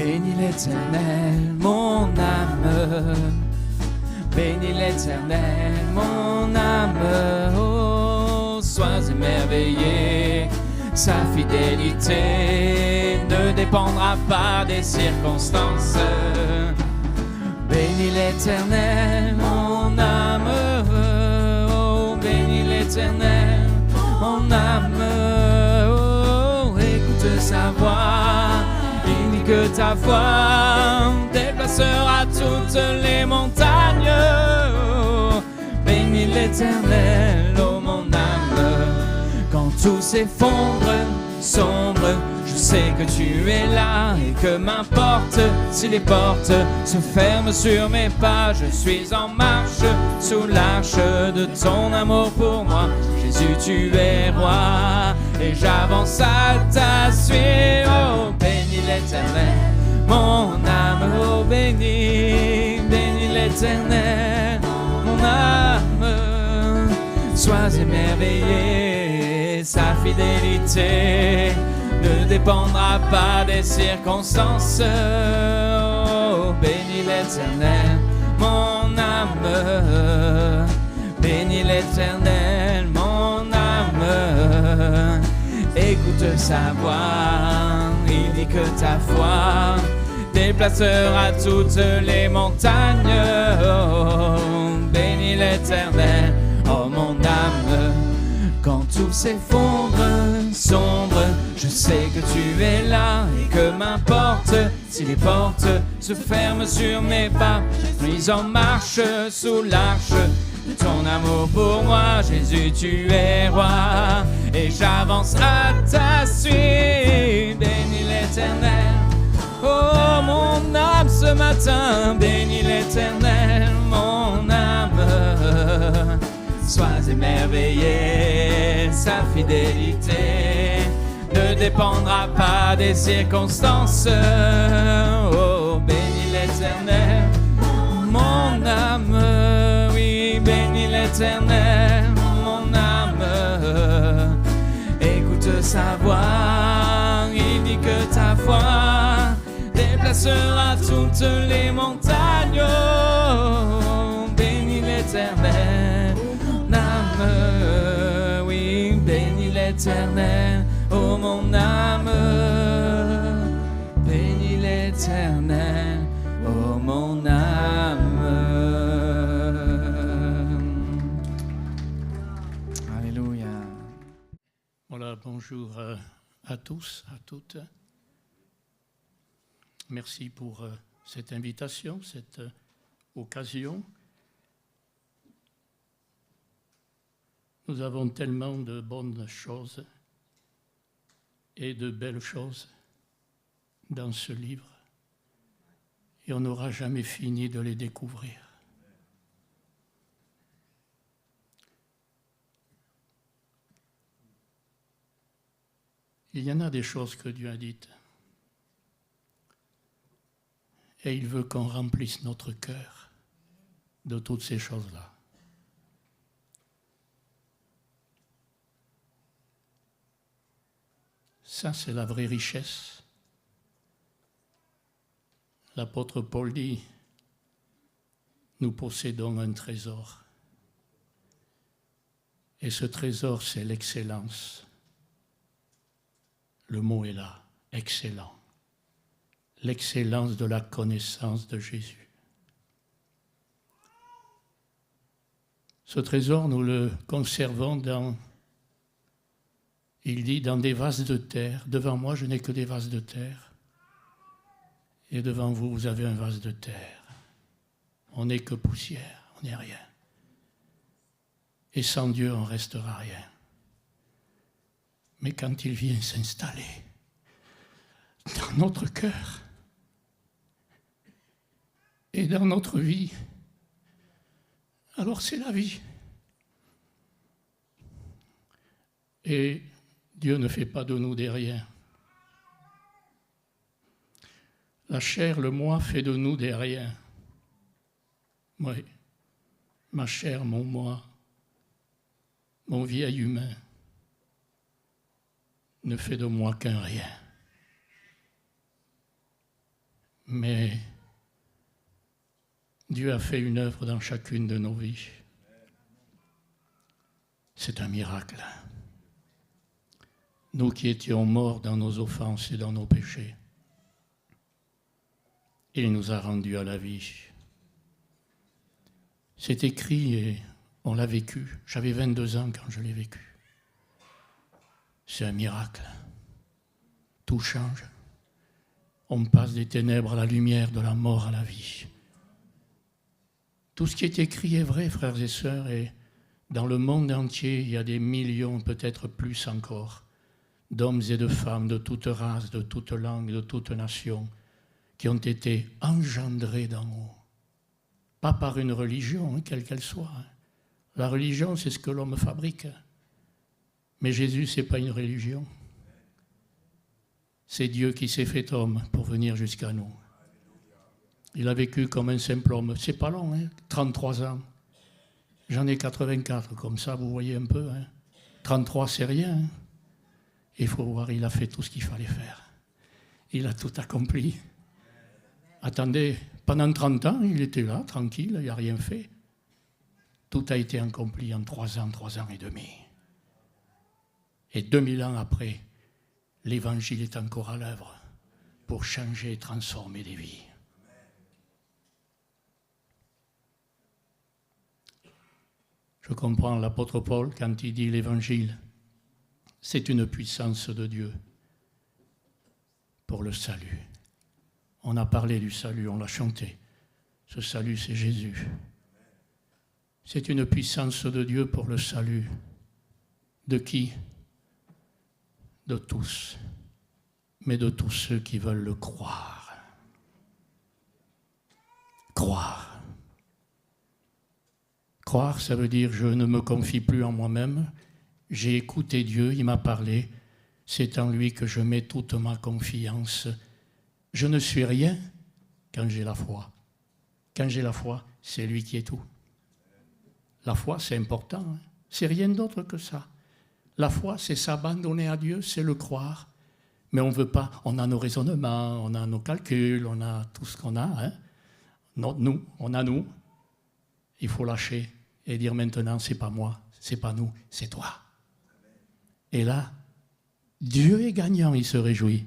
Bénis l'Éternel, mon âme. Bénis l'Éternel, mon âme. Oh, sois émerveillé. Sa fidélité ne dépendra pas des circonstances. Bénis l'Éternel, mon âme. Oh, bénis l'Éternel, mon âme. Oh, écoute sa voix. Il dit que ta voix déplacera toutes les montagnes. Oh, bénis l'Éternel, oh mon âme. Quand tout s'effondre, sombre, je sais que tu es là et que m'importe si les portes se ferment sur mes pas. Je suis en marche sous l'arche de ton amour pour moi. Jésus, tu es roi et j'avance à ta suite. Oh, bénis l'Éternel, mon âme. Oh, bénis, bénis l'Éternel, mon âme. Sois émerveillé, sa fidélité ne dépendra pas des circonstances. Oh, bénis l'Éternel, mon âme. Bénis l'Éternel, mon âme. Écoute sa voix, il dit que ta foi déplacera toutes les montagnes. Oh, bénis l'Éternel, oh mon âme. Quand tout s'effondre, sombre, je sais que tu es là et que m'importe si les portes se ferment sur mes pas. Je suis en marche sous l'arche de ton amour pour moi. Jésus, tu es roi et j'avance à ta suite. Bénis l'Éternel, oh mon âme ce matin. Bénis l'Éternel, mon âme. Sois émerveillé, sa fidélité ne dépendra pas des circonstances. Oh, bénis l'Éternel, mon âme. Oui, bénis l'Éternel, mon âme. Écoute sa voix, il dit que ta foi déplacera toutes les montagnes. Oh, bénis l'Éternel, mon âme. Oui, bénis l'Éternel, oh mon âme. Bénis l'Éternel, oh mon âme. Alléluia. Voilà, bonjour à tous, à toutes. Merci pour cette invitation, cette occasion. Nous avons tellement de bonnes choses et de belles choses dans ce livre et on n'aura jamais fini de les découvrir. Il y en a des choses que Dieu a dites et il veut qu'on remplisse notre cœur de toutes ces choses-là. Ça, c'est la vraie richesse. L'apôtre Paul dit, nous possédons un trésor. Et ce trésor, c'est l'excellence. Le mot est là, excellent. L'excellence de la connaissance de Jésus. Ce trésor, nous le conservons dans... Il dit, dans des vases de terre. Devant moi, je n'ai que des vases de terre. Et devant vous, vous avez un vase de terre. On n'est que poussière, on n'est rien. Et sans Dieu, on ne restera rien. Mais quand il vient s'installer dans notre cœur et dans notre vie, alors c'est la vie. Et Dieu ne fait pas de nous des riens. La chair, le moi, fait de nous des riens. Oui, ma chair, mon moi, mon vieil humain, ne fait de moi qu'un rien. Mais Dieu a fait une œuvre dans chacune de nos vies. C'est un miracle. Nous qui étions morts dans nos offenses et dans nos péchés, il nous a rendus à la vie. C'est écrit et on l'a vécu. J'avais 22 ans quand je l'ai vécu. C'est un miracle. Tout change. On passe des ténèbres à la lumière, de la mort à la vie. Tout ce qui est écrit est vrai, frères et sœurs, et dans le monde entier, il y a des millions, peut-être plus encore, d'hommes et de femmes de toute race, de toute langue, de toute nation, qui ont été engendrés d'en haut. Pas par une religion, quelle qu'elle soit. La religion, c'est ce que l'homme fabrique. Mais Jésus, ce n'est pas une religion. C'est Dieu qui s'est fait homme pour venir jusqu'à nous. Il a vécu comme un simple homme. C'est pas long, 33 ans. J'en ai 84, comme ça, vous voyez un peu. 33, c'est rien. Il faut voir, il a fait tout ce qu'il fallait faire. Il a tout accompli. Attendez, pendant 30 ans, il était là, tranquille, il n'a rien fait. Tout a été accompli en 3 ans et demi. Et 2000 ans après, l'Évangile est encore à l'œuvre pour changer et transformer des vies. Je comprends l'apôtre Paul quand il dit l'Évangile, c'est une puissance de Dieu pour le salut. On a parlé du salut, on l'a chanté. Ce salut, c'est Jésus. C'est une puissance de Dieu pour le salut. De qui ? De tous, mais de tous ceux qui veulent le croire. Croire. Croire, ça veut dire je ne me confie plus en moi-même. J'ai écouté Dieu, il m'a parlé. C'est en lui que je mets toute ma confiance. Je ne suis rien quand j'ai la foi. Quand j'ai la foi, c'est lui qui est tout. La foi, c'est important. C'est rien d'autre que ça. La foi, c'est s'abandonner à Dieu, c'est le croire. Mais on ne veut pas. On a nos raisonnements, on a nos calculs, on a tout ce qu'on a. Nous, on a nous. Il faut lâcher et dire maintenant, c'est pas moi, c'est pas nous, c'est toi. Et là, Dieu est gagnant, il se réjouit,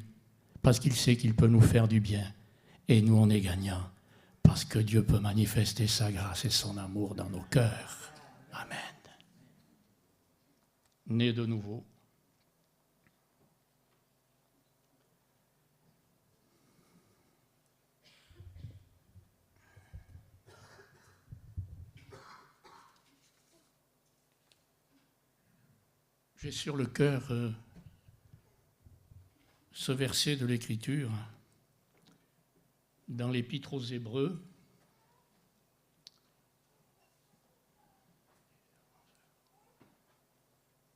parce qu'il sait qu'il peut nous faire du bien. Et nous, on est gagnants, parce que Dieu peut manifester sa grâce et son amour dans nos cœurs. Amen. Né de nouveau. J'ai sur le cœur ce verset de l'Écriture dans l'Épître aux Hébreux.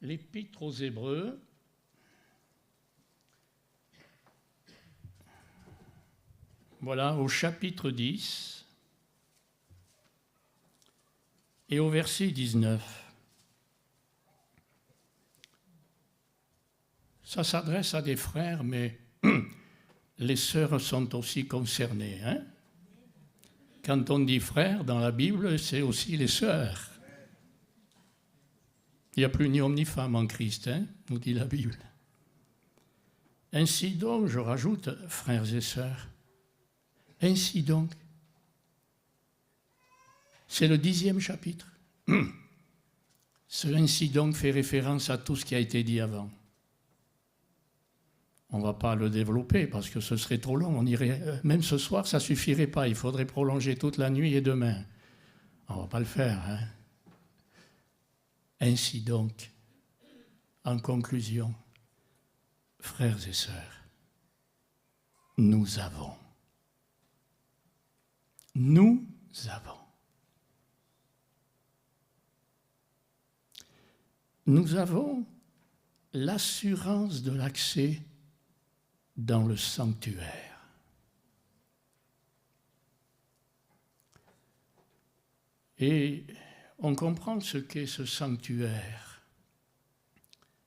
L'Épître aux Hébreux, voilà, au chapitre 10 et au verset 19. Ça s'adresse à des frères, mais les sœurs sont aussi concernées. Quand on dit frères dans la Bible, c'est aussi les sœurs. Il n'y a plus ni homme ni femme en Christ, nous dit la Bible. Ainsi donc, je rajoute, frères et sœurs, ainsi donc, c'est le 10e chapitre. Ce ainsi donc fait référence à tout ce qui a été dit avant. On ne va pas le développer parce que ce serait trop long. On irait, même ce soir, ça ne suffirait pas. Il faudrait prolonger toute la nuit et demain. On ne va pas le faire. Ainsi donc, en conclusion, frères et sœurs, nous avons l'assurance de l'accès dans le sanctuaire. Et on comprend ce qu'est ce sanctuaire.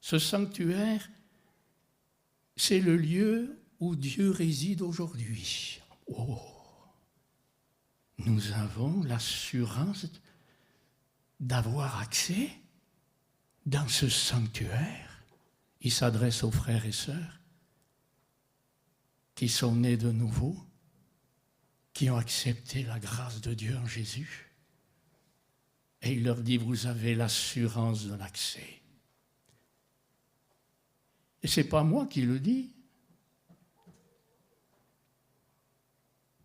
Ce sanctuaire, c'est le lieu où Dieu réside aujourd'hui. Oh, nous avons l'assurance d'avoir accès dans ce sanctuaire. Il s'adresse aux frères et sœurs qui sont nés de nouveau, qui ont accepté la grâce de Dieu en Jésus. Et il leur dit, vous avez l'assurance de l'accès. Et ce n'est pas moi qui le dis.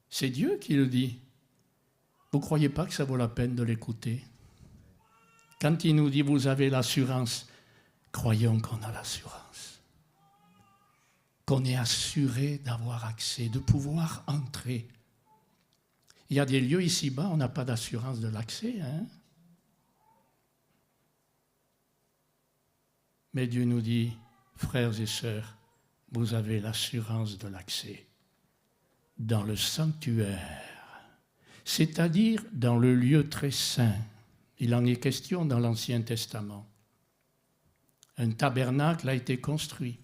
C'est Dieu qui le dit. Vous ne croyez pas que ça vaut la peine de l'écouter? Quand il nous dit, vous avez l'assurance, croyons qu'on a l'assurance. Qu'on est assuré d'avoir accès, de pouvoir entrer. Il y a des lieux ici-bas, on n'a pas d'assurance de l'accès. Hein? Mais Dieu nous dit, frères et sœurs, vous avez l'assurance de l'accès dans le sanctuaire, c'est-à-dire dans le lieu très saint. Il en est question dans l'Ancien Testament. Un tabernacle a été construit.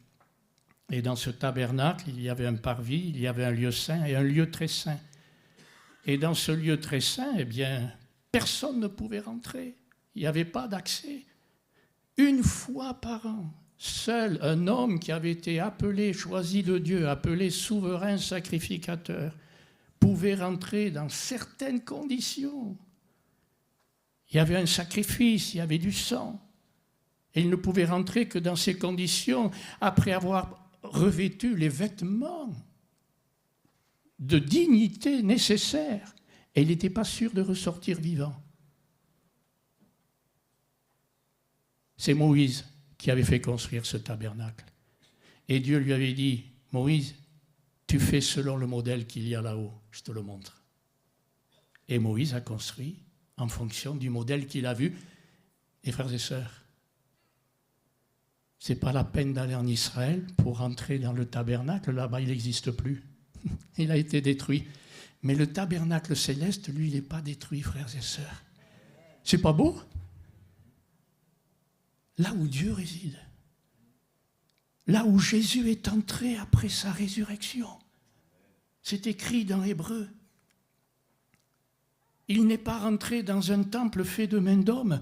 Et dans ce tabernacle, il y avait un parvis, il y avait un lieu saint et un lieu très saint. Et dans ce lieu très saint, eh bien, personne ne pouvait rentrer. Il n'y avait pas d'accès. Une fois par an, seul un homme qui avait été appelé, choisi de Dieu, appelé souverain sacrificateur, pouvait rentrer dans certaines conditions. Il y avait un sacrifice, il y avait du sang. Et il ne pouvait rentrer que dans ces conditions après avoir revêtu les vêtements de dignité nécessaires. Et il n'était pas sûr de ressortir vivant. C'est Moïse qui avait fait construire ce tabernacle. Et Dieu lui avait dit, Moïse, tu fais selon le modèle qu'il y a là-haut, je te le montre. Et Moïse a construit en fonction du modèle qu'il a vu. Et frères et sœurs, ce n'est pas la peine d'aller en Israël pour entrer dans le tabernacle. Là-bas, il n'existe plus. Il a été détruit. Mais le tabernacle céleste, lui, il n'est pas détruit, frères et sœurs. C'est pas beau? Là où Dieu réside. Là où Jésus est entré après sa résurrection. C'est écrit dans Hébreux. Il n'est pas rentré dans un temple fait de main d'homme,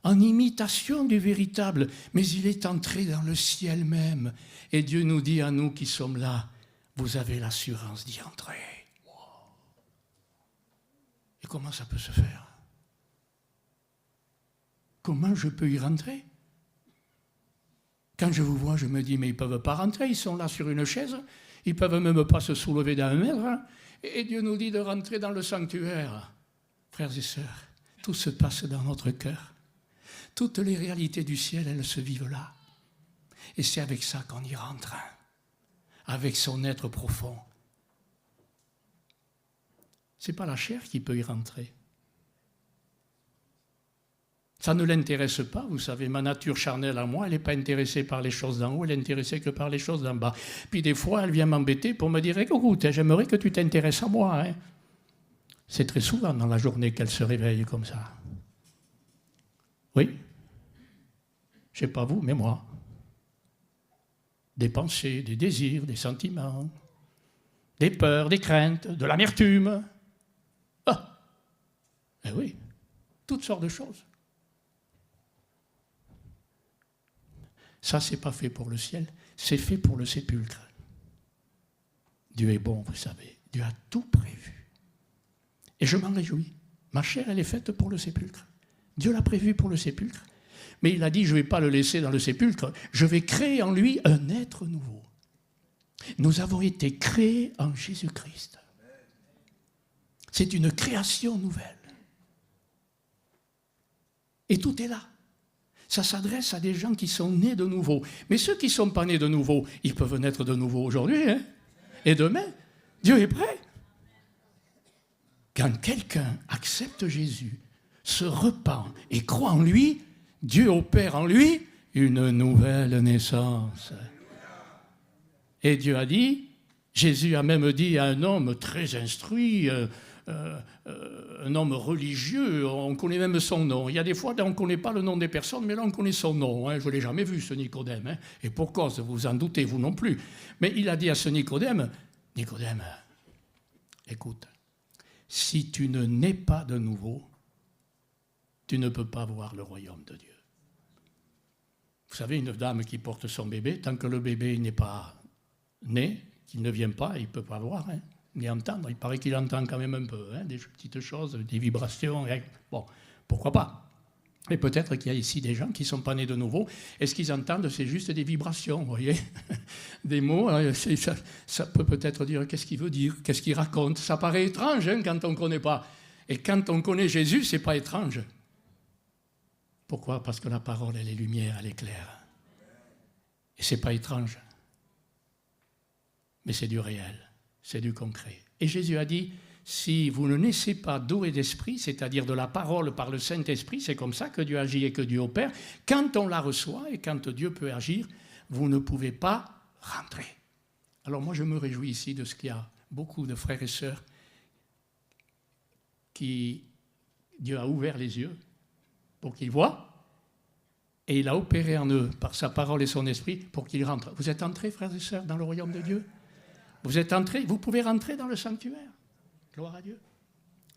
en imitation du véritable, mais il est entré dans le ciel même. Et Dieu nous dit à nous qui sommes là, vous avez l'assurance d'y entrer. Wow. Et comment ça peut se faire? Comment je peux y rentrer? Quand je vous vois, je me dis, mais ils ne peuvent pas rentrer, ils sont là sur une chaise, ils ne peuvent même pas se soulever d'un mètre. Hein? Et Dieu nous dit de rentrer dans le sanctuaire. Frères et sœurs, tout se passe dans notre cœur. Toutes les réalités du ciel, elles se vivent là. Et c'est avec ça qu'on y rentre, hein? Avec son être profond. Ce n'est pas la chair qui peut y rentrer. Ça ne l'intéresse pas, vous savez, ma nature charnelle à moi, elle n'est pas intéressée par les choses d'en haut, elle est intéressée que par les choses d'en bas. Puis des fois, elle vient m'embêter pour me dire, écoute, j'aimerais que tu t'intéresses à moi. Hein. C'est très souvent dans la journée qu'elle se réveille comme ça. Oui, je ne sais pas vous, mais moi. Des pensées, des désirs, des sentiments, des peurs, des craintes, de l'amertume. Ah, eh oui, toutes sortes de choses. Ça, ce n'est pas fait pour le ciel, c'est fait pour le sépulcre. Dieu est bon, vous savez. Dieu a tout prévu. Et je m'en réjouis. Ma chair, elle est faite pour le sépulcre. Dieu l'a prévu pour le sépulcre. Mais il a dit, je ne vais pas le laisser dans le sépulcre, je vais créer en lui un être nouveau. Nous avons été créés en Jésus-Christ. C'est une création nouvelle. Et tout est là. Ça s'adresse à des gens qui sont nés de nouveau. Mais ceux qui ne sont pas nés de nouveau, ils peuvent naître de nouveau aujourd'hui. Hein? Et demain, Dieu est prêt. Quand quelqu'un accepte Jésus, se repent et croit en lui, Dieu opère en lui une nouvelle naissance. Et Dieu a dit, Jésus a même dit à un homme très instruit, un homme religieux, on connaît même son nom. Il y a des fois, on ne connaît pas le nom des personnes, mais là, on connaît son nom. Hein. Je ne l'ai jamais vu, ce Nicodème. Hein. Et pour cause, vous en doutez, vous non plus. Mais il a dit à ce Nicodème, Nicodème, écoute, si tu ne nais pas de nouveau, tu ne peux pas voir le royaume de Dieu. Vous savez, une dame qui porte son bébé, tant que le bébé n'est pas né, qu'il ne vient pas, il ne peut pas voir, hein, ni entendre. Il paraît qu'il entend quand même un peu, hein, des petites choses, des vibrations. Hein. Bon, pourquoi pas? Et peut-être qu'il y a ici des gens qui ne sont pas nés de nouveau. Et ce qu'ils entendent, c'est juste des vibrations, vous voyez, des mots. Ça peut peut-être dire qu'est-ce qu'il veut dire, qu'est-ce qu'il raconte. Ça paraît étrange hein, quand on ne connaît pas. Et quand on connaît Jésus, ce n'est pas étrange. Pourquoi? Parce que la parole, elle est lumière, elle est claire. Et ce n'est pas étrange. Mais c'est du réel, c'est du concret. Et Jésus a dit, si vous ne naissez pas d'eau et d'esprit, c'est-à-dire de la parole par le Saint-Esprit, c'est comme ça que Dieu agit et que Dieu opère, quand on la reçoit et quand Dieu peut agir, vous ne pouvez pas rentrer. Alors moi, je me réjouis ici de ce qu'il y a beaucoup de frères et sœurs qui Dieu a ouvert les yeux pour qu'ils voient, et il a opéré en eux par sa parole et son esprit pour qu'ils rentrent. Vous êtes entrés, frères et sœurs, dans le royaume de Dieu? Vous êtes entrés, vous pouvez rentrer dans le sanctuaire. Gloire à Dieu.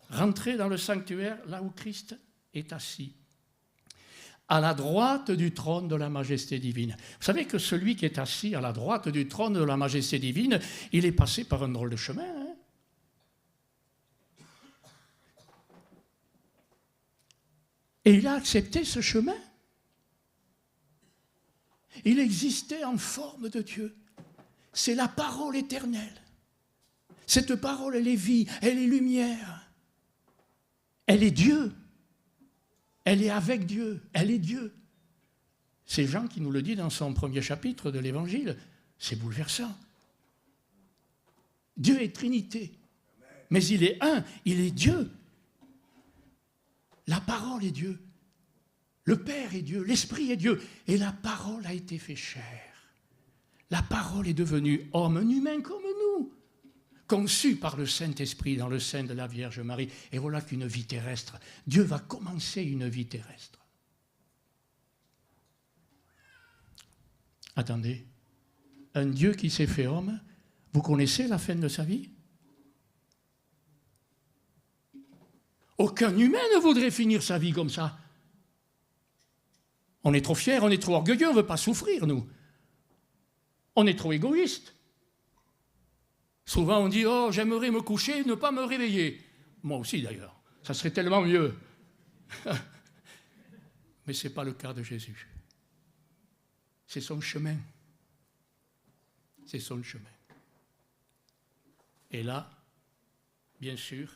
Rentrez dans le sanctuaire, là où Christ est assis, à la droite du trône de la majesté divine. Vous savez que celui qui est assis à la droite du trône de la majesté divine, il est passé par un drôle de chemin. Hein? Et il a accepté ce chemin. Il existait en forme de Dieu. C'est la parole éternelle. Cette parole, elle est vie, elle est lumière. Elle est Dieu. Elle est avec Dieu. Elle est Dieu. C'est Jean qui nous le dit dans son premier chapitre de l'Évangile. C'est bouleversant. Dieu est Trinité. Mais il est un, il est Dieu. La parole est Dieu. Le Père est Dieu, l'Esprit est Dieu. Et la parole a été faite chair. La parole est devenue homme, un humain comme nous, conçu par le Saint-Esprit dans le sein de la Vierge Marie. Et voilà qu'une vie terrestre, Dieu va commencer une vie terrestre. Attendez, un Dieu qui s'est fait homme, vous connaissez la fin de sa vie? Aucun humain ne voudrait finir sa vie comme ça. On est trop fiers, on est trop orgueilleux, on ne veut pas souffrir, nous. On est trop égoïste. Souvent, on dit « Oh, j'aimerais me coucher et ne pas me réveiller. » Moi aussi, d'ailleurs. Ça serait tellement mieux. Mais ce n'est pas le cas de Jésus. C'est son chemin. C'est son chemin. Et là, bien sûr,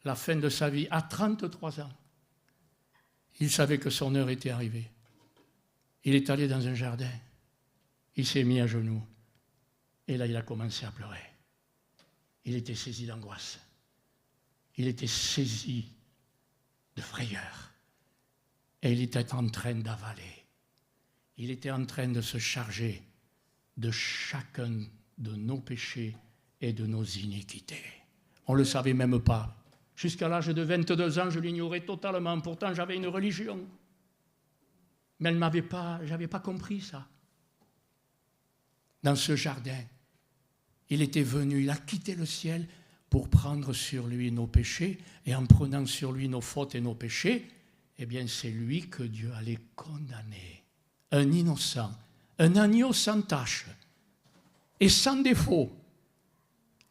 la fin de sa vie, à 33 ans, il savait que son heure était arrivée. Il est allé dans un jardin. Il s'est mis à genoux. Et là, il a commencé à pleurer. Il était saisi d'angoisse. Il était saisi de frayeur. Et il était en train d'avaler. Il était en train de se charger de chacun de nos péchés et de nos iniquités. On ne le savait même pas. Jusqu'à l'âge de 22 ans, je l'ignorais totalement. Pourtant, j'avais une religion. Mais je n'avais pas compris ça. Dans ce jardin, il était venu, il a quitté le ciel pour prendre sur lui nos péchés. Et en prenant sur lui nos fautes et nos péchés, eh bien, c'est lui que Dieu allait condamner. Un innocent, un agneau sans tache et sans défaut.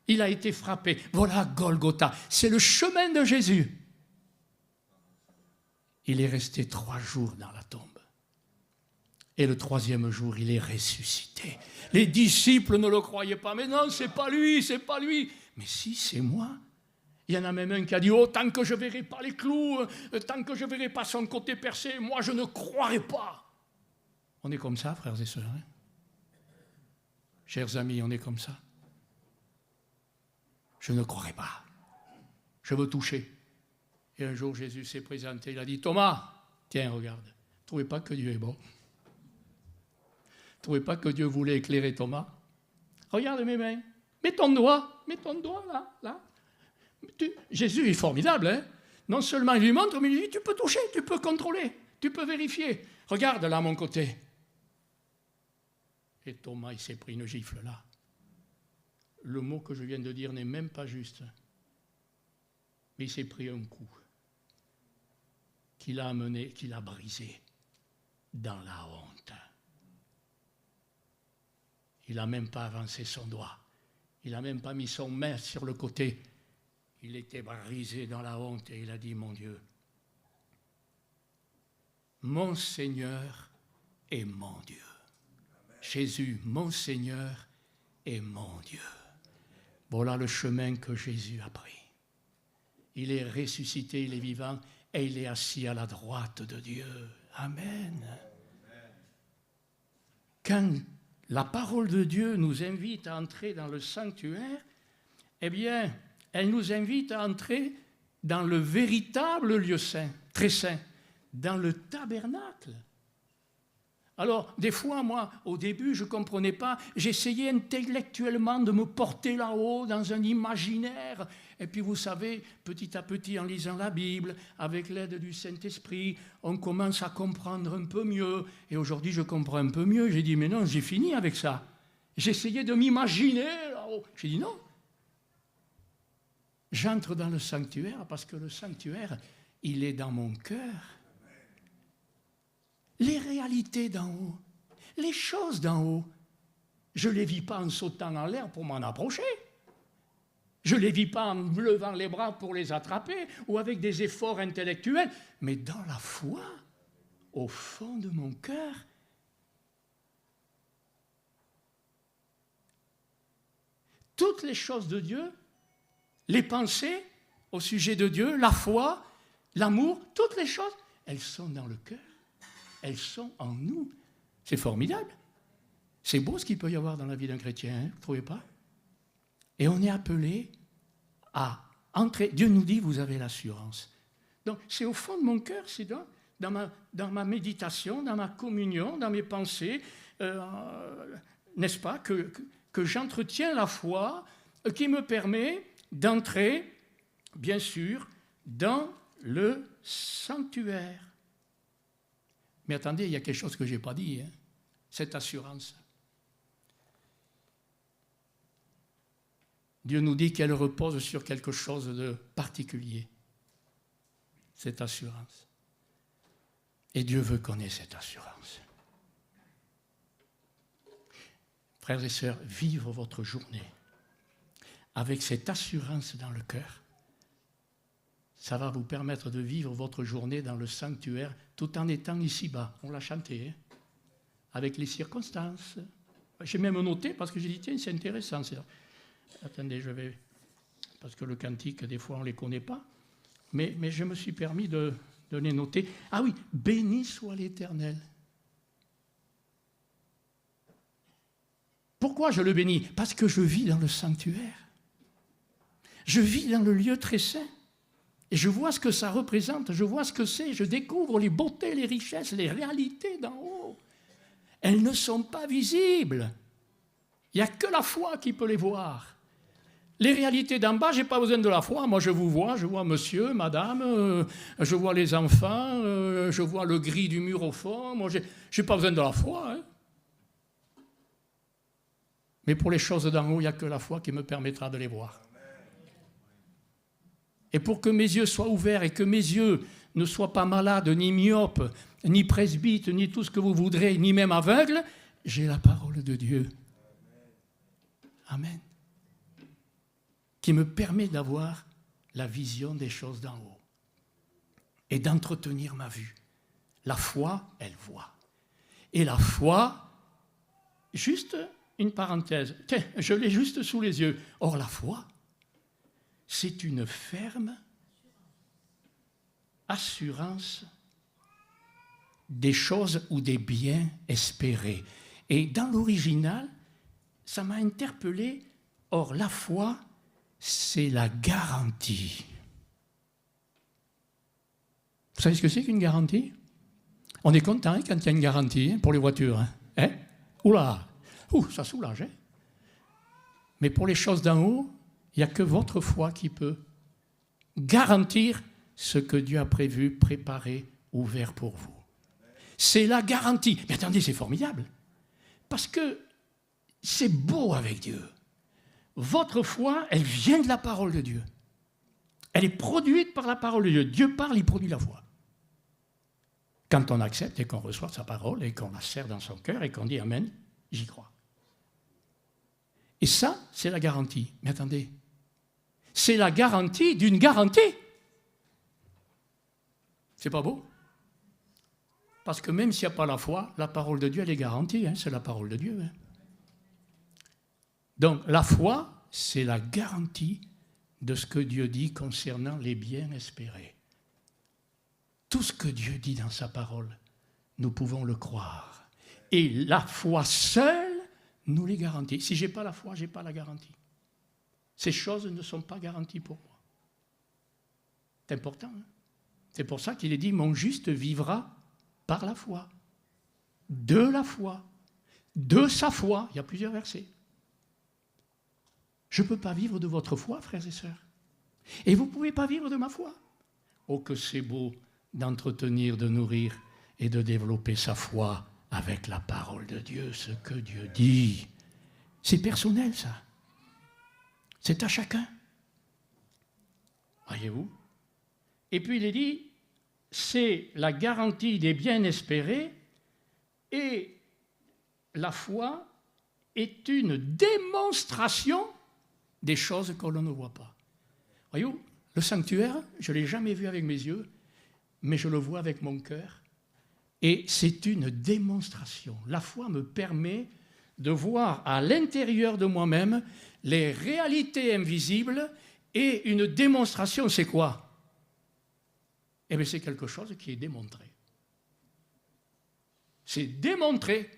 Il a été frappé. Voilà Golgotha. C'est le chemin de Jésus. Il est resté 3 jours dans la tombe. Et le 3e jour, il est ressuscité. Les disciples ne le croyaient pas. Mais non, c'est pas lui, c'est pas lui. Mais si, c'est moi. Il y en a même un qui a dit, oh, tant que je ne verrai pas les clous, tant que je ne verrai pas son côté percé, moi, je ne croirai pas. On est comme ça, frères et sœurs. Hein? Chers amis, on est comme ça. Je ne croirai pas. Je veux toucher. Et un jour, Jésus s'est présenté. Il a dit, Thomas, tiens, regarde. Ne trouvez pas que Dieu est bon? Ne trouvez pas que Dieu voulait éclairer Thomas? Regarde mes mains. Mets ton doigt là. Jésus est formidable. Hein? Non seulement il lui montre, mais il lui dit, tu peux toucher, tu peux contrôler, tu peux vérifier. Regarde là à mon côté. Et Thomas, il s'est pris une gifle là. le mot que je viens de dire n'est même pas juste. Mais il s'est pris un coup qui l'a amené, qui l'a brisé dans la honte. Il n'a même pas avancé son doigt. Il n'a même pas mis son main sur le côté. Il était brisé dans la honte et il a dit, mon Dieu, mon Seigneur est mon Dieu. Jésus, mon Seigneur est mon Dieu. Voilà le chemin que Jésus a pris. Il est ressuscité, il est vivant et il est assis à la droite de Dieu. Amen. Quand la parole de Dieu nous invite à entrer dans le sanctuaire, eh bien, elle nous invite à entrer dans le véritable lieu saint, très saint, dans le tabernacle. Alors, des fois, moi, au début, je ne comprenais pas. J'essayais intellectuellement de me porter là-haut, dans un imaginaire. Et puis, vous savez, petit à petit, en lisant la Bible, avec l'aide du Saint-Esprit, on commence à comprendre un peu mieux. Et aujourd'hui, je comprends un peu mieux. J'ai dit, mais non, j'ai fini avec ça. J'essayais de m'imaginer là-haut. J'ai dit, non. J'entre dans le sanctuaire parce que le sanctuaire, il est dans mon cœur. Les réalités d'en haut, les choses d'en haut, je ne les vis pas en sautant en l'air pour m'en approcher. Je ne les vis pas en me levant les bras pour les attraper ou avec des efforts intellectuels, mais dans la foi, au fond de mon cœur. Toutes les choses de Dieu, les pensées au sujet de Dieu, la foi, l'amour, toutes les choses, elles sont dans le cœur. Elles sont en nous. C'est formidable. C'est beau ce qu'il peut y avoir dans la vie d'un chrétien, hein, vous ne trouvez pas? Et on est appelé à entrer. Dieu nous dit, vous avez l'assurance. Donc, c'est au fond de mon cœur, c'est dans ma méditation, dans ma communion, dans mes pensées, n'est-ce pas, que j'entretiens la foi qui me permet d'entrer, bien sûr, dans le sanctuaire. Mais attendez, il y a quelque chose que je n'ai pas dit, hein, cette assurance. Dieu nous dit qu'elle repose sur quelque chose de particulier, cette assurance. Et Dieu veut qu'on ait cette assurance. Frères et sœurs, vivre votre journée avec cette assurance dans le cœur, ça va vous permettre de vivre votre journée dans le sanctuaire tout en étant ici-bas. On l'a chanté, hein, avec les circonstances. J'ai même noté parce que j'ai dit, tiens, c'est intéressant. Attendez, je vais... Parce que le cantique, des fois, on ne les connaît pas. Mais je me suis permis de les noter. Ah oui, béni soit l'Éternel. Pourquoi je le bénis? Parce que je vis dans le sanctuaire. Je vis dans le lieu très saint. Et je vois ce que ça représente, je vois ce que c'est, je découvre les beautés, les richesses, les réalités d'en haut. Elles ne sont pas visibles. Il n'y a que la foi qui peut les voir. Les réalités d'en bas, je n'ai pas besoin de la foi. Moi, je vous vois, je vois monsieur, madame, je vois les enfants, je vois le gris du mur au fond. Moi, je n'ai pas besoin de la foi. Hein. Mais pour les choses d'en haut, il n'y a que la foi qui me permettra de les voir. Et pour que mes yeux soient ouverts et que mes yeux ne soient pas malades, ni myopes, ni presbytes, ni tout ce que vous voudrez, ni même aveugles, j'ai la parole de Dieu. Amen. Qui me permet d'avoir la vision des choses d'en haut et d'entretenir ma vue. La foi, elle voit. Et la foi, juste une parenthèse, tiens, je l'ai juste sous les yeux. Or, la foi, c'est une ferme assurance des choses ou des biens espérés. Et dans l'original, ça m'a interpellé. Or, la foi, c'est la garantie. Vous savez ce que c'est qu'une garantie? On est content quand il y a une garantie pour les voitures. Hein? Oula, ça soulage. Hein? Mais pour les choses d'en haut, il n'y a que votre foi qui peut garantir ce que Dieu a prévu, préparé, ouvert pour vous. C'est la garantie. Mais attendez, c'est formidable. Parce que c'est beau avec Dieu. votre foi, elle vient de la parole de Dieu. Elle est produite par la parole de Dieu. Dieu parle, il produit la foi. Quand on accepte et qu'on reçoit sa parole et qu'on la serre dans son cœur et qu'on dit Amen, j'y crois. Et ça, c'est la garantie. Mais attendez, c'est la garantie d'une garantie. C'est pas beau? Parce que même s'il n'y a pas la foi, la parole de Dieu, elle est garantie. Hein, c'est la parole de Dieu. Hein. Donc, la foi, c'est la garantie de ce que Dieu dit concernant les biens espérés. Tout ce que Dieu dit dans sa parole, nous pouvons le croire. Et la foi seule nous les garantit. Si je n'ai pas la foi, je n'ai pas la garantie. Ces choses ne sont pas garanties pour moi. C'est important. Hein? C'est pour ça qu'il est dit, mon juste vivra par la foi. De la foi. De sa foi. Il y a plusieurs versets. Je ne peux pas vivre de votre foi, frères et sœurs. Et vous ne pouvez pas vivre de ma foi. Oh, que c'est beau d'entretenir, de nourrir et de développer sa foi avec la parole de Dieu, ce que Dieu dit. C'est personnel, ça. C'est à chacun. Voyez-vous? Et puis il est dit, c'est la garantie des biens espérés et la foi est une démonstration des choses que l'on ne voit pas. Voyez-vous, le sanctuaire, je ne l'ai jamais vu avec mes yeux, mais je le vois avec mon cœur. Et c'est une démonstration. La foi me permet de voir à l'intérieur de moi-même les réalités invisibles et une démonstration, c'est quoi? Eh bien, c'est quelque chose qui est démontré. C'est démontré.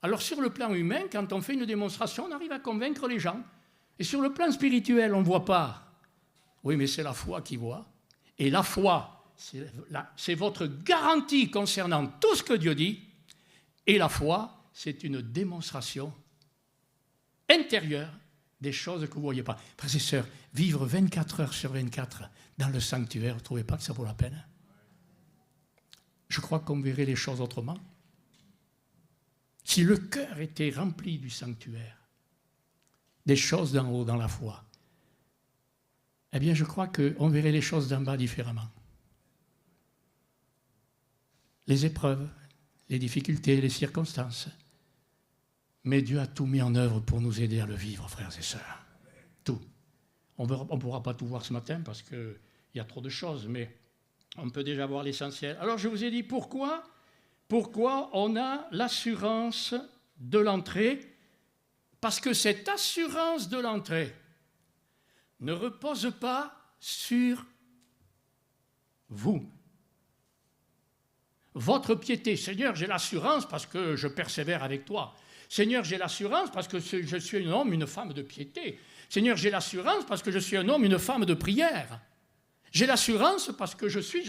Alors, sur le plan humain, quand on fait une démonstration, on arrive à convaincre les gens. Et sur le plan spirituel, on ne voit pas. Oui, mais c'est la foi qui voit. Et la foi, c'est votre garantie concernant tout ce que Dieu dit. Et la foi, c'est une démonstration intérieure des choses que vous ne voyez pas. Frères et sœurs, vivre 24 heures sur 24 dans le sanctuaire, vous ne trouvez pas que ça vaut la peine? Je crois qu'on verrait les choses autrement. Si le cœur était rempli du sanctuaire, des choses d'en haut dans la foi, eh bien je crois qu'on verrait les choses d'en bas différemment. Les épreuves, les difficultés, les circonstances. Mais Dieu a tout mis en œuvre pour nous aider à le vivre, frères et sœurs. Tout. On ne pourra pas tout voir ce matin parce qu'il y a trop de choses, mais on peut déjà voir l'essentiel. Alors je vous ai dit pourquoi on a l'assurance de l'entrée. Parce que cette assurance de l'entrée ne repose pas sur vous. Votre piété. Seigneur, j'ai l'assurance parce que je persévère avec toi. Seigneur, j'ai l'assurance parce que je suis un homme, une femme de piété. Seigneur, j'ai l'assurance parce que je suis un homme, une femme de prière. J'ai l'assurance parce que je suis.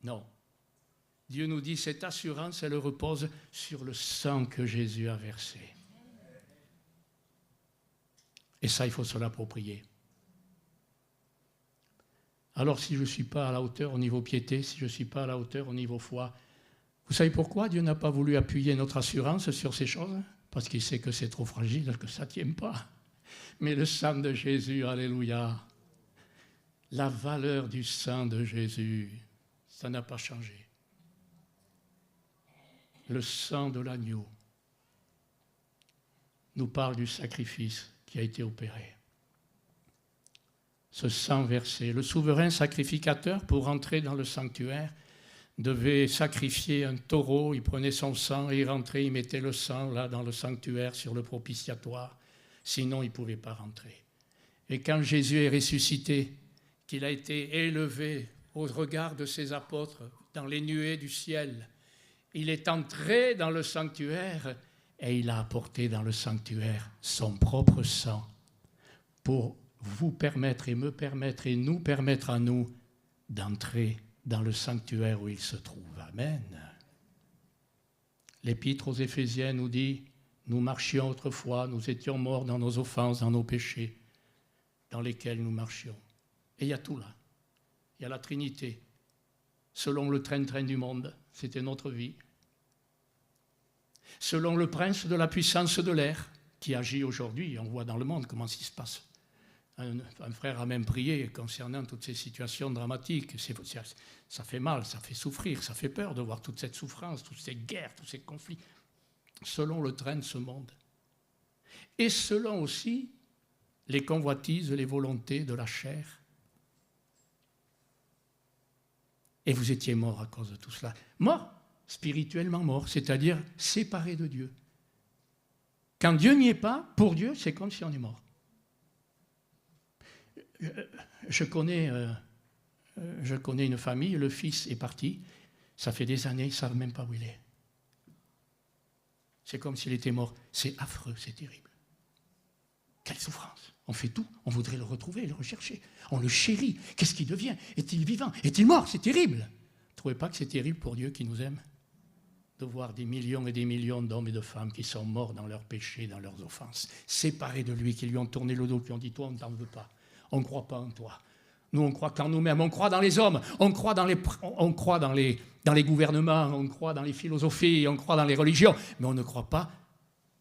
Non. Dieu nous dit, cette assurance, elle repose sur le sang que Jésus a versé. Et ça, il faut se l'approprier. Alors, si je ne suis pas à la hauteur au niveau piété, si je ne suis pas à la hauteur au niveau foi, vous savez pourquoi Dieu n'a pas voulu appuyer notre assurance sur ces choses? Parce qu'il sait que c'est trop fragile, que ça ne tient pas. Mais le sang de Jésus, alléluia, la valeur du sang de Jésus, ça n'a pas changé. Le sang de l'agneau nous parle du sacrifice qui a été opéré. Ce sang versé, le souverain sacrificateur, pour entrer dans le sanctuaire, devait sacrifier un taureau, il prenait son sang et il rentrait, il mettait le sang là dans le sanctuaire sur le propitiatoire, sinon il ne pouvait pas rentrer. Et quand Jésus est ressuscité, qu'il a été élevé au regard de ses apôtres dans les nuées du ciel, il est entré dans le sanctuaire et il a apporté dans le sanctuaire son propre sang pour vous permettre et me permettre et nous permettre à nous d'entrer dans le sanctuaire où il se trouve. Amen. L'Épître aux Éphésiens nous dit, nous marchions autrefois, nous étions morts dans nos offenses, dans nos péchés, dans lesquels nous marchions. Et il y a tout là. Il y a la Trinité. Selon le train-train du monde, c'était notre vie. selon le prince de la puissance de l'air, qui agit aujourd'hui. On voit dans le monde comment ça se passe. Un frère a même prié concernant toutes ces situations dramatiques. Ça fait mal, ça fait souffrir, ça fait peur de voir toute cette souffrance, toutes ces guerres, tous ces conflits, selon le train de ce monde. Et selon aussi les convoitises, les volontés de la chair. Et vous étiez mort à cause de tout cela. Mort, spirituellement mort, c'est-à-dire séparé de Dieu. Quand Dieu n'y est pas, pour Dieu, c'est comme si on est mort. Je connais une famille, le fils est parti, ça fait des années, ils ne savent même pas où il est. C'est comme s'il était mort. C'est affreux, c'est terrible. Quelle souffrance. On fait tout, on voudrait le retrouver, le rechercher. On le chérit. Qu'est-ce qu'il devient? Est-il vivant? Est-il mort? C'est terrible. Vous ne trouvez pas que c'est terrible pour Dieu qui nous aime? De voir des millions et des millions d'hommes et de femmes qui sont morts dans leurs péchés, dans leurs offenses, séparés de lui, qui lui ont tourné le dos, qui ont dit « Toi, on ne t'en veut pas. On ne croit pas en toi. Nous, on croit qu'en nous-mêmes. On croit dans les hommes. On croit dans les gouvernements. On croit dans les philosophies. On croit dans les religions. Mais on ne croit pas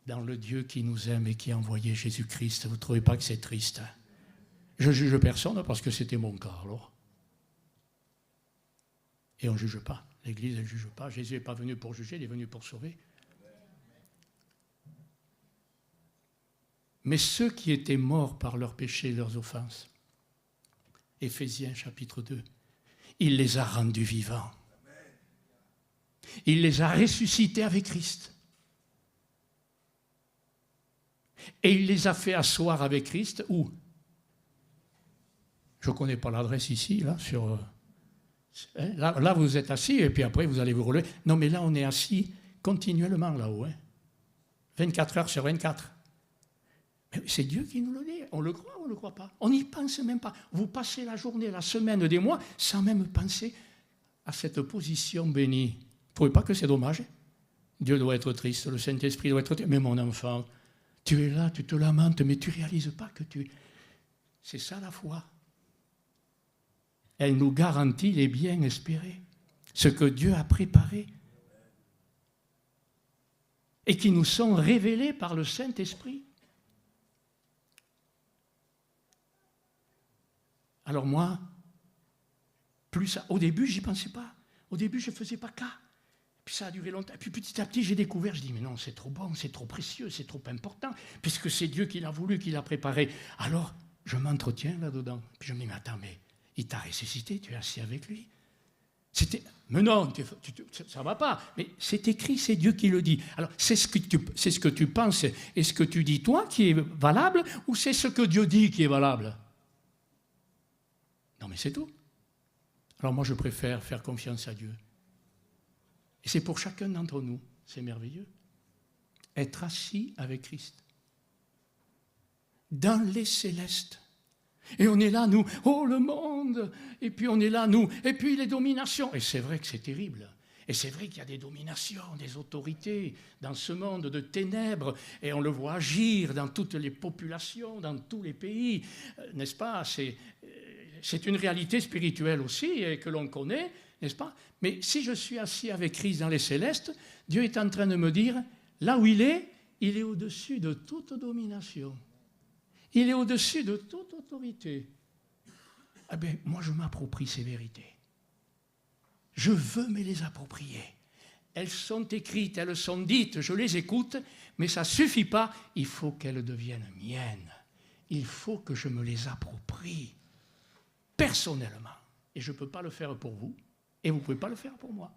dans le Dieu qui nous aime et qui a envoyé Jésus-Christ. Vous ne trouvez pas que c'est triste? Je ne juge personne parce que c'était mon cas, alors. Et on ne juge pas. L'Église, elle ne juge pas. Jésus n'est pas venu pour juger, il est venu pour sauver. Mais ceux qui étaient morts par leurs péchés et leurs offenses, Éphésiens chapitre 2, il les a rendus vivants. Il les a ressuscités avec Christ. Et il les a fait asseoir avec Christ où? Je ne connais pas l'adresse ici, là, sur... Là, vous êtes assis et puis après, vous allez vous relever. Non, mais là, on est assis continuellement là-haut. 24 heures sur 24. Mais c'est Dieu qui nous le dit. On le croit ou on ne le croit pas? On n'y pense même pas. Vous passez la journée, la semaine, des mois, sans même penser à cette position bénie. Vous ne trouvez pas que c'est dommage? Dieu doit être triste, le Saint-Esprit doit être triste. Mais mon enfant, tu es là, tu te lamentes, mais tu ne réalises pas que tu... C'est ça la foi. Elle nous garantit les biens espérés, ce que Dieu a préparé et qui nous sont révélés par le Saint-Esprit. Alors moi, au début, je n'y pensais pas. Au début, je ne faisais pas cas. Puis ça a duré longtemps. Puis petit à petit, j'ai découvert, je dis, mais non, c'est trop bon, c'est trop précieux, c'est trop important, puisque c'est Dieu qui l'a voulu, qui l'a préparé. Alors, je m'entretiens là-dedans. Puis je me dis, mais attends, mais il t'a ressuscité, tu es assis avec lui. Mais non, ça ne va pas. Mais c'est écrit, c'est Dieu qui le dit. Alors, c'est ce que tu penses et ce que tu dis toi qui est valable, ou c'est ce que Dieu dit qui est valable? Non, mais c'est tout. Alors moi, je préfère faire confiance à Dieu. Et c'est pour chacun d'entre nous, c'est merveilleux. Être assis avec Christ. Dans les célestes. Et on est là, nous, oh le monde, et puis on est là, nous, et puis les dominations. Et c'est vrai que c'est terrible. Et c'est vrai qu'il y a des dominations, des autorités dans ce monde de ténèbres, et on le voit agir dans toutes les populations, dans tous les pays, n'est-ce pas? C'est une réalité spirituelle aussi, et que l'on connaît, n'est-ce pas? Mais si je suis assis avec Christ dans les célestes, Dieu est en train de me dire, là où il est au-dessus de toute domination. Il est au-dessus de toute autorité. Eh bien, moi, je m'approprie ces vérités. Je veux me les approprier. Elles sont écrites, elles sont dites, je les écoute, mais ça ne suffit pas. Il faut qu'elles deviennent miennes. Il faut que je me les approprie personnellement. Et je ne peux pas le faire pour vous, et vous ne pouvez pas le faire pour moi.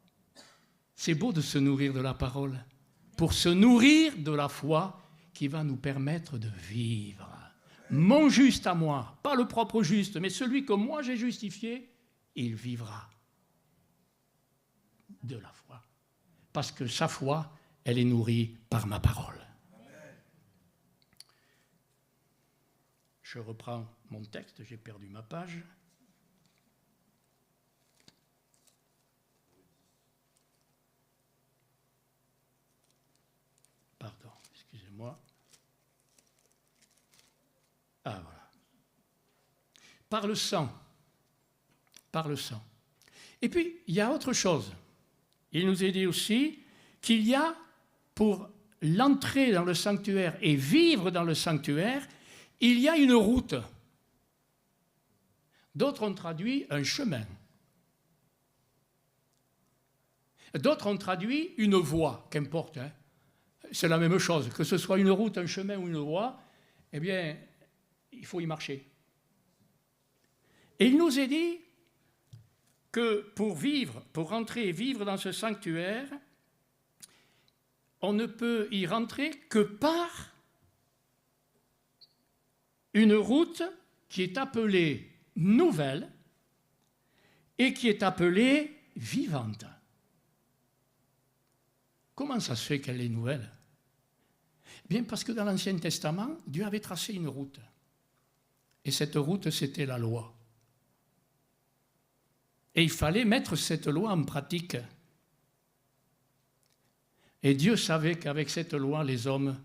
C'est beau de se nourrir de la parole, pour se nourrir de la foi qui va nous permettre de vivre. Mon juste à moi, pas le propre juste, mais celui que moi j'ai justifié, il vivra de la foi. Parce que sa foi, elle est nourrie par ma parole. Amen. Je reprends mon texte, j'ai perdu ma page. Pardon, excusez-moi. Ah, voilà. Par le sang. Par le sang. Et puis, il y a autre chose. Il nous est dit aussi qu'il y a pour l'entrée dans le sanctuaire et vivre dans le sanctuaire, il y a une route. D'autres ont traduit un chemin. D'autres ont traduit une voie, qu'importe. Hein. C'est la même chose. Que ce soit une route, un chemin ou une voie, eh bien, il faut y marcher. Et il nous est dit que pour rentrer et vivre dans ce sanctuaire, on ne peut y rentrer que par une route qui est appelée nouvelle et qui est appelée vivante. Comment ça se fait qu'elle est nouvelle? Bien parce que dans l'Ancien Testament, Dieu avait tracé une route. Et cette route, c'était la loi. Et il fallait mettre cette loi en pratique. Et Dieu savait qu'avec cette loi, les hommes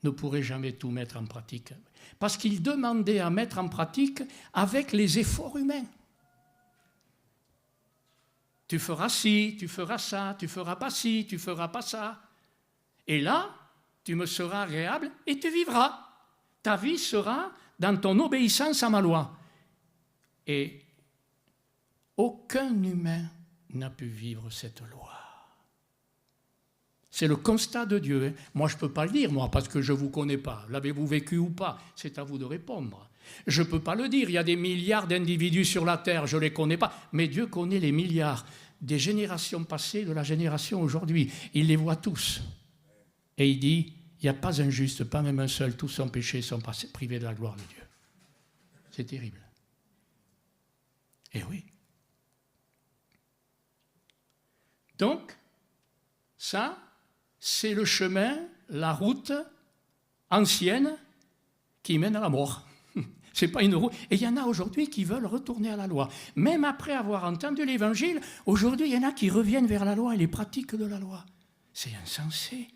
ne pourraient jamais tout mettre en pratique. Parce qu'il demandait à mettre en pratique avec les efforts humains. Tu feras ci, tu feras ça, tu feras pas ci, tu feras pas ça. Et là, tu me seras agréable et tu vivras. Ta vie sera dans ton obéissance à ma loi. Et aucun humain n'a pu vivre cette loi. C'est le constat de Dieu. Hein. Moi, je ne peux pas le dire, moi, parce que je ne vous connais pas. L'avez-vous vécu ou pas? C'est à vous de répondre. Je ne peux pas le dire. Il y a des milliards d'individus sur la terre, je ne les connais pas. Mais Dieu connaît les milliards des générations passées, de la génération aujourd'hui. Il les voit tous. Et il dit, il n'y a pas un juste, pas même un seul. Tous sont péchés, sont privés de la gloire de Dieu. C'est terrible. Eh oui. Donc, ça, c'est le chemin, la route ancienne qui mène à la mort. C'est pas une route. Et il y en a aujourd'hui qui veulent retourner à la loi. Même après avoir entendu l'Évangile, aujourd'hui, il y en a qui reviennent vers la loi et les pratiques de la loi. C'est insensé.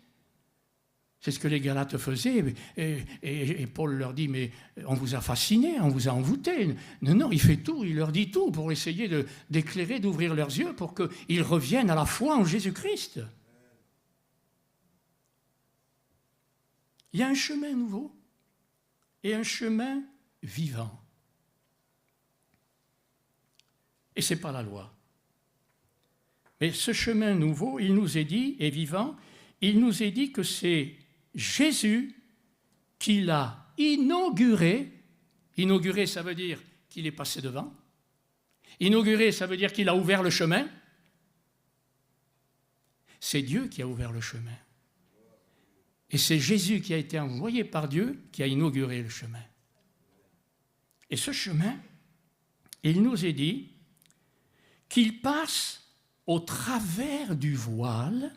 C'est ce que les Galates faisaient. Et Paul leur dit, mais on vous a fascinés, on vous a envoûtés. Non, il fait tout, il leur dit tout pour essayer d'éclairer, d'ouvrir leurs yeux pour qu'ils reviennent à la foi en Jésus-Christ. Il y a un chemin nouveau et un chemin vivant. Et ce n'est pas la loi. Mais ce chemin nouveau, il nous est dit, et vivant, il nous est dit que c'est Jésus qui l'a inauguré. Inauguré, ça veut dire qu'il est passé devant. Inauguré, ça veut dire qu'il a ouvert le chemin. C'est Dieu qui a ouvert le chemin. Et c'est Jésus qui a été envoyé par Dieu qui a inauguré le chemin. Et ce chemin, il nous est dit qu'il passe au travers du voile.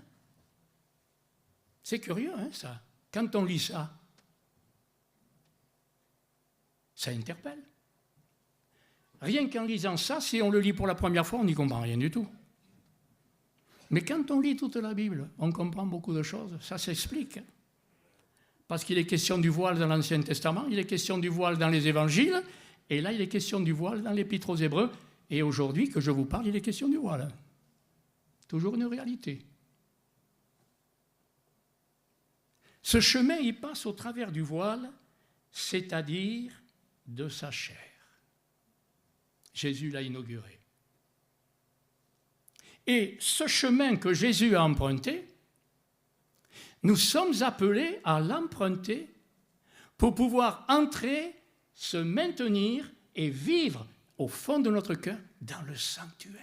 C'est curieux, hein, ça. Quand on lit ça, ça interpelle. Rien qu'en lisant ça, si on le lit pour la première fois, on n'y comprend rien du tout. Mais quand on lit toute la Bible, on comprend beaucoup de choses. Ça s'explique. Parce qu'il est question du voile dans l'Ancien Testament, il est question du voile dans les Évangiles, et là, il est question du voile dans l'Épître aux Hébreux. Et aujourd'hui, que je vous parle, il est question du voile. Toujours une réalité. Ce chemin, il passe au travers du voile, c'est-à-dire de sa chair. Jésus l'a inauguré. Et ce chemin que Jésus a emprunté, nous sommes appelés à l'emprunter pour pouvoir entrer, se maintenir et vivre au fond de notre cœur dans le sanctuaire.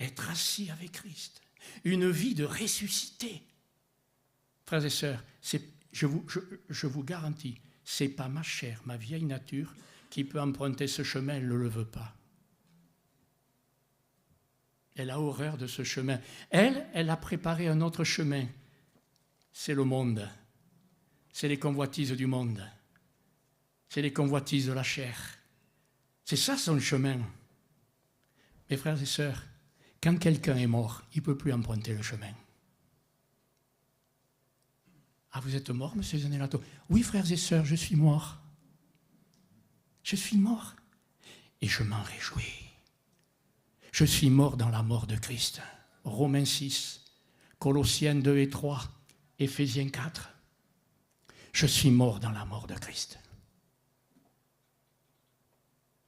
Être assis avec Christ. Une vie de ressuscité. Frères et sœurs, je vous garantis, ce n'est pas ma chair, ma vieille nature qui peut emprunter ce chemin, elle ne le veut pas. Elle a horreur de ce chemin. Elle a préparé un autre chemin. C'est le monde. C'est les convoitises du monde. C'est les convoitises de la chair. C'est ça son chemin. Mes frères et sœurs, quand quelqu'un est mort, il ne peut plus emprunter le chemin. Ah, vous êtes mort, monsieur Zanelato? Oui, frères et sœurs, je suis mort. Je suis mort. Et je m'en réjouis. Je suis mort dans la mort de Christ. Romains 6, Colossiens 2 et 3. Éphésiens 4. Je suis mort dans la mort de Christ.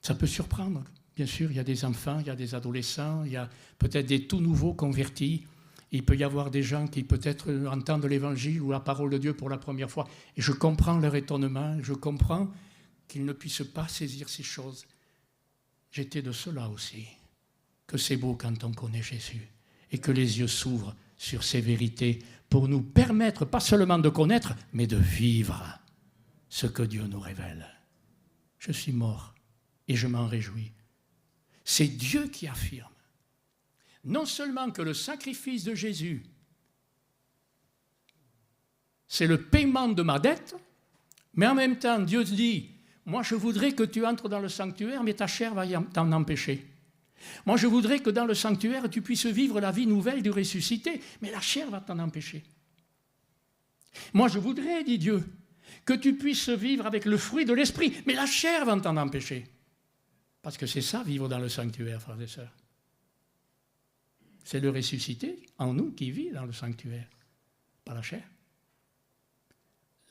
Ça peut surprendre. Bien sûr, il y a des enfants, il y a des adolescents, il y a peut-être des tout nouveaux convertis. Il peut y avoir des gens qui peut-être entendent l'Évangile ou la parole de Dieu pour la première fois. Et je comprends leur étonnement, je comprends qu'ils ne puissent pas saisir ces choses. J'étais de ceux-là aussi. Que c'est beau quand on connaît Jésus et que les yeux s'ouvrent sur ces vérités pour nous permettre pas seulement de connaître, mais de vivre ce que Dieu nous révèle. Je suis mort et je m'en réjouis. C'est Dieu qui affirme non seulement que le sacrifice de Jésus, c'est le paiement de ma dette, mais en même temps, Dieu dit, moi je voudrais que tu entres dans le sanctuaire, mais ta chair va t'en empêcher. Moi je voudrais que dans le sanctuaire, tu puisses vivre la vie nouvelle du ressuscité, mais la chair va t'en empêcher. Moi je voudrais, dit Dieu, que tu puisses vivre avec le fruit de l'esprit, mais la chair va t'en empêcher. Parce que c'est ça, vivre dans le sanctuaire, frères et sœurs. C'est le ressuscité en nous qui vit dans le sanctuaire, pas la chair.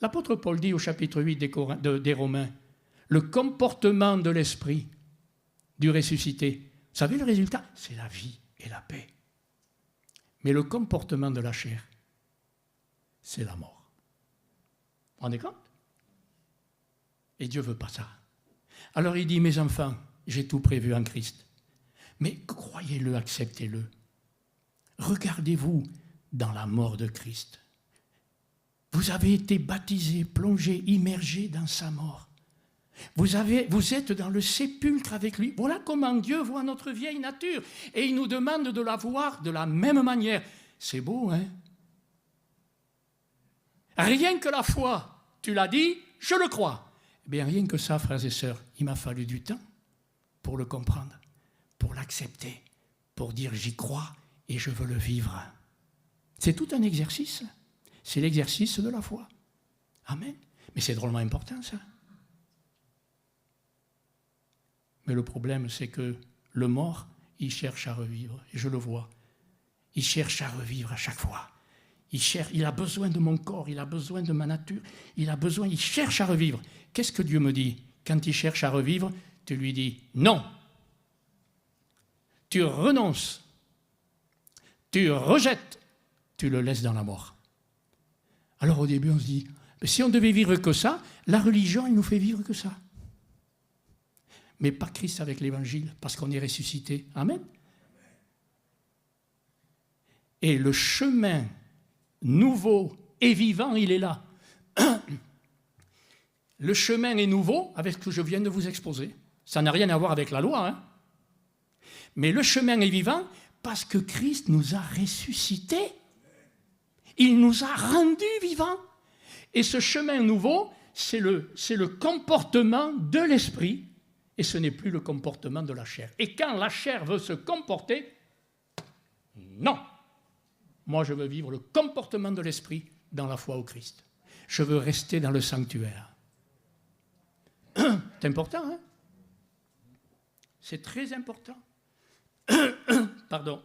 L'apôtre Paul dit au chapitre 8 des Romains, le comportement de l'esprit du ressuscité, vous savez le résultat? C'est la vie et la paix. Mais le comportement de la chair, c'est la mort. Vous vous rendez compte? Et Dieu ne veut pas ça. Alors il dit, mes enfants, j'ai tout prévu en Christ. Mais croyez-le, acceptez-le. Regardez-vous dans la mort de Christ. Vous avez été baptisés, plongés, immergés dans sa mort. Vous êtes dans le sépulcre avec lui. Voilà comment Dieu voit notre vieille nature. Et il nous demande de la voir de la même manière. C'est beau, hein? Rien que la foi, tu l'as dit, je le crois. Eh bien, rien que ça, frères et sœurs, il m'a fallu du temps pour le comprendre, pour l'accepter, pour dire j'y crois et je veux le vivre. C'est tout un exercice. C'est l'exercice de la foi. Amen. Mais c'est drôlement important, ça. Mais le problème, c'est que le mort, il cherche à revivre. Et je le vois. Il cherche à revivre à chaque fois. Il a besoin de mon corps, il a besoin de ma nature, il cherche à revivre. Qu'est-ce que Dieu me dit? Quand il cherche à revivre, tu lui dis non. Tu renonces. Tu rejettes. Tu le laisses dans la mort. Alors au début, on se dit, si on devait vivre que ça, la religion, elle nous fait vivre que ça. Mais pas Christ avec l'Évangile, parce qu'on est ressuscité. Amen. Et le chemin nouveau et vivant, il est là. Le chemin est nouveau avec ce que je viens de vous exposer. Ça n'a rien à voir avec la loi. Hein. Mais le chemin est vivant parce que Christ nous a ressuscités. Il nous a rendus vivants. Et ce chemin nouveau, c'est le comportement de l'esprit et ce n'est plus le comportement de la chair. Et quand la chair veut se comporter, non. Moi, je veux vivre le comportement de l'esprit dans la foi au Christ. Je veux rester dans le sanctuaire. C'est important, hein? C'est très important. Pardon.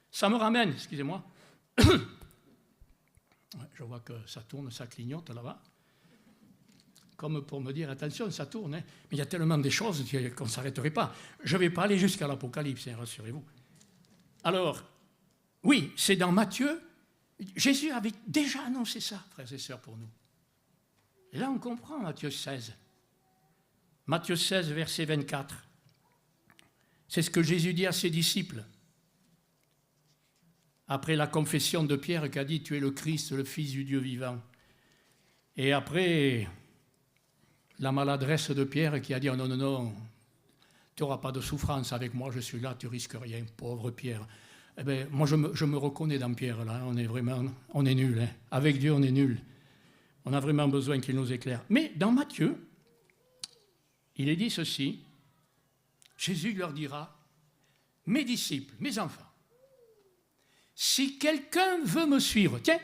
Ça me ramène, excusez-moi. Je vois que ça tourne, ça clignote là-bas. Comme pour me dire, attention, ça tourne. Hein? Mais il y a tellement de choses qu'on ne s'arrêterait pas. Je ne vais pas aller jusqu'à l'Apocalypse, hein, rassurez-vous. Alors, oui, c'est dans Matthieu. Jésus avait déjà annoncé ça, frères et sœurs, pour nous. Et là, on comprend Matthieu 16. Matthieu 16, verset 24. C'est ce que Jésus dit à ses disciples. Après la confession de Pierre qui a dit « Tu es le Christ, le Fils du Dieu vivant ». Et après la maladresse de Pierre qui a dit « Non, non, non, tu n'auras pas de souffrance avec moi, je suis là, tu risques rien, pauvre Pierre ». Eh bien, moi, je me reconnais dans Pierre, là, on est nul. Hein. Avec Dieu, on est nul. On a vraiment besoin qu'il nous éclaire. Mais dans Matthieu, il est dit ceci, Jésus leur dira, « Mes disciples, mes enfants, si quelqu'un veut me suivre, tiens,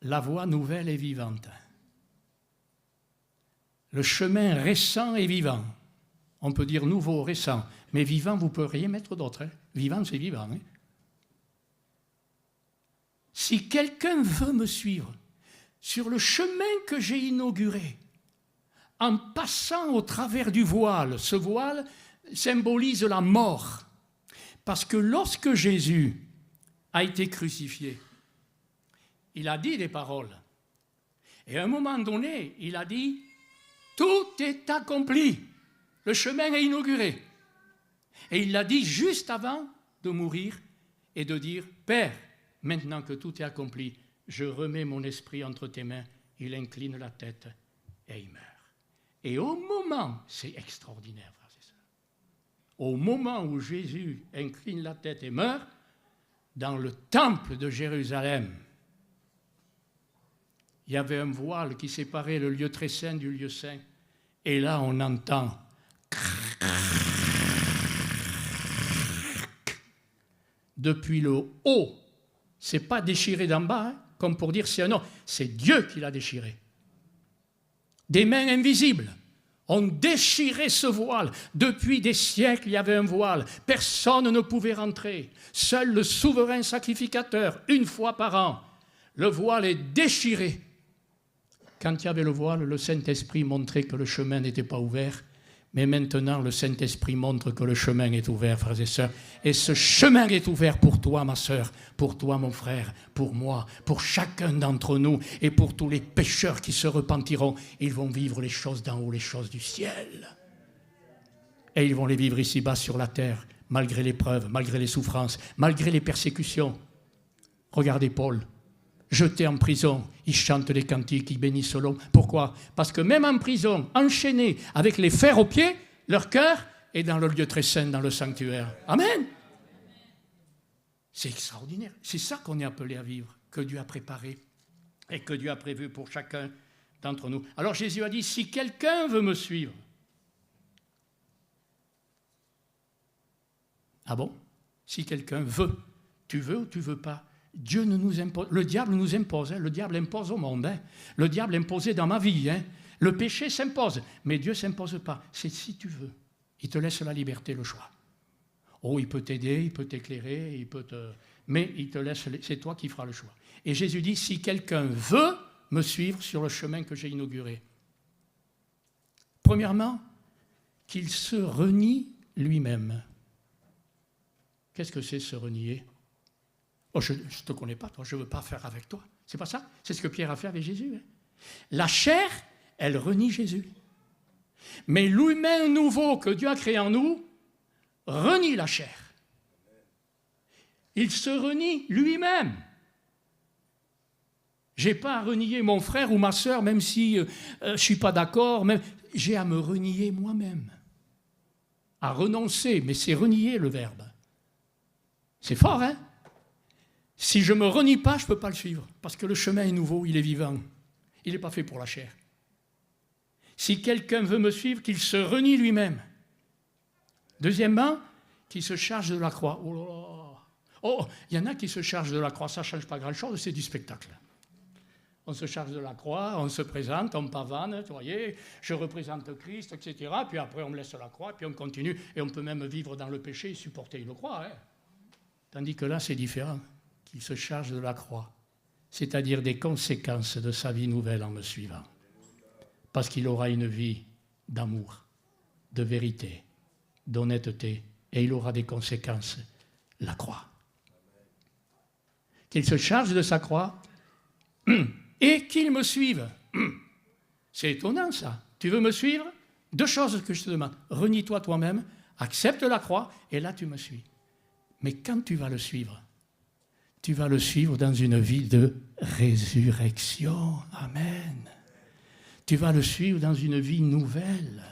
la voie nouvelle et vivante, le chemin récent et vivant, on peut dire nouveau, récent, mais vivant, vous ne pouvez rien mettre d'autre. Hein. Vivant, c'est vivant. Hein. si quelqu'un veut me suivre sur le chemin que j'ai inauguré, en passant au travers du voile, ce voile symbolise la mort. Parce que lorsque Jésus a été crucifié, il a dit des paroles. Et à un moment donné, il a dit « Tout est accompli, le chemin est inauguré ». Et il l'a dit juste avant de mourir et de dire « Père, maintenant que tout est accompli, je remets mon esprit entre tes mains. » Il incline la tête et il meurt. Et au moment, c'est extraordinaire, frères et sœurs, au moment où Jésus incline la tête et meurt, dans le temple de Jérusalem, il y avait un voile qui séparait le lieu très saint du lieu saint. Et là, on entend depuis le haut. Ce n'est pas déchiré d'en bas, hein, comme pour dire c'est un homme. C'est Dieu qui l'a déchiré. Des mains invisibles ont déchiré ce voile. Depuis des siècles, il y avait un voile. Personne ne pouvait rentrer. Seul le souverain sacrificateur, une fois par an, le voile est déchiré. Quand il y avait le voile, le Saint-Esprit montrait que le chemin n'était pas ouvert. Mais maintenant, le Saint-Esprit montre que le chemin est ouvert, frères et sœurs. Et ce chemin est ouvert pour toi, ma sœur, pour toi, mon frère, pour moi, pour chacun d'entre nous et pour tous les pécheurs qui se repentiront. Ils vont vivre les choses d'en haut, les choses du ciel. Et ils vont les vivre ici-bas sur la terre, malgré l'épreuve, malgré les souffrances, malgré les persécutions. Regardez Paul. Jeté en prison, ils chantent les cantiques, ils bénissent l'homme. Pourquoi? Parce que même en prison, enchaînés avec les fers aux pieds, leur cœur est dans le lieu très saint, dans le sanctuaire. Amen. C'est extraordinaire. C'est ça qu'on est appelé à vivre, que Dieu a préparé et que Dieu a prévu pour chacun d'entre nous. Alors Jésus a dit, si quelqu'un veut me suivre. Ah bon? Si quelqu'un veut, tu veux ou tu veux pas? Dieu ne nous impose, le diable nous impose, hein, le diable impose au monde, hein, le diable imposait dans ma vie, hein, le péché s'impose, mais Dieu ne s'impose pas, c'est si tu veux, il te laisse la liberté, le choix. Oh, il peut t'aider, il peut t'éclairer, mais il te laisse, c'est toi qui feras le choix. Et Jésus dit, si quelqu'un veut me suivre sur le chemin que j'ai inauguré, premièrement, qu'il se renie lui-même. Qu'est-ce que c'est se renier? Oh, je ne te connais pas, toi, je ne veux pas faire avec toi. C'est pas ça? C'est ce que Pierre a fait avec Jésus. Hein? La chair, elle renie Jésus. Mais l'humain nouveau que Dieu a créé en nous renie la chair. Il se renie lui-même. Je n'ai pas à renier mon frère ou ma sœur, même si je ne suis pas d'accord. J'ai à me renier moi-même. À renoncer, mais c'est renier le verbe. C'est fort, hein? Si je ne me renie pas, je ne peux pas le suivre, parce que le chemin est nouveau, il est vivant. Il n'est pas fait pour la chair. Si quelqu'un veut me suivre, qu'il se renie lui-même. Deuxièmement, qu'il se charge de la croix. Oh là là. Oh, il y en a qui se chargent de la croix, ça ne change pas grand-chose, c'est du spectacle. On se charge de la croix, on se présente, on pavane, vous voyez, je représente Christ, etc. Puis après, on me laisse la croix, puis on continue, et on peut même vivre dans le péché et supporter une croix. Hein. Tandis que là, c'est différent. Qu'il se charge de la croix, c'est-à-dire des conséquences de sa vie nouvelle en me suivant. Parce qu'il aura une vie d'amour, de vérité, d'honnêteté, et il aura des conséquences, la croix. Qu'il se charge de sa croix et qu'il me suive. C'est étonnant ça. Tu veux me suivre? Deux choses que je te demande. Renie-toi toi-même, accepte la croix, et là tu me suis. Mais quand tu vas le suivre, tu vas le suivre dans une vie de résurrection. Amen. Tu vas le suivre dans une vie nouvelle.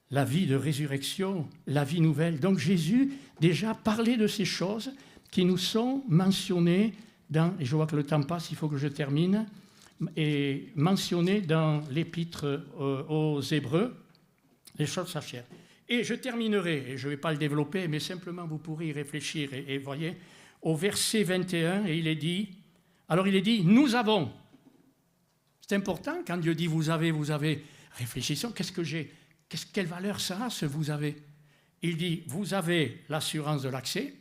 La vie de résurrection, la vie nouvelle. Donc Jésus déjà parlait de ces choses qui nous sont mentionnées dans, et je vois que le temps passe, il faut que je termine, et mentionnées dans l'épître aux Hébreux, les choses sachères. Et je terminerai, et je ne vais pas le développer, mais simplement vous pourrez y réfléchir, et voyez, au verset 21, et il est dit, nous avons. C'est important quand Dieu dit vous avez, réfléchissons, qu'est-ce que j'ai? Quelle valeur ça a, ce vous avez? Il dit, vous avez l'assurance de l'accès,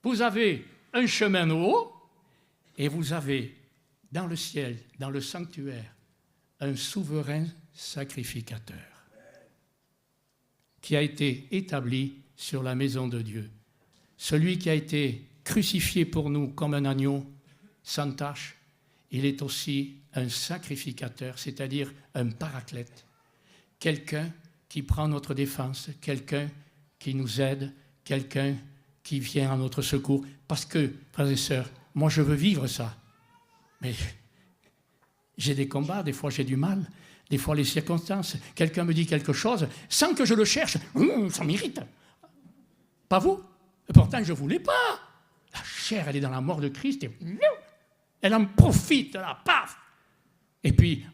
vous avez un chemin nouveau, Et vous avez dans le ciel, dans le sanctuaire, un souverain sacrificateur qui a été établi sur la maison de Dieu. Celui qui a été crucifié pour nous comme un agneau sans tache, il est aussi un sacrificateur, c'est-à-dire un paraclète. Quelqu'un qui prend notre défense, quelqu'un qui nous aide, quelqu'un qui vient à notre secours. Parce que, frères et sœurs, moi je veux vivre ça. Mais j'ai des combats, des fois j'ai du mal, des fois les circonstances. Quelqu'un me dit quelque chose, sans que je le cherche, ça m'irrite. Pas vous? Et pourtant je ne voulais pas. La chair, elle est dans la mort de Christ et elle en profite, là, paf. Et puis,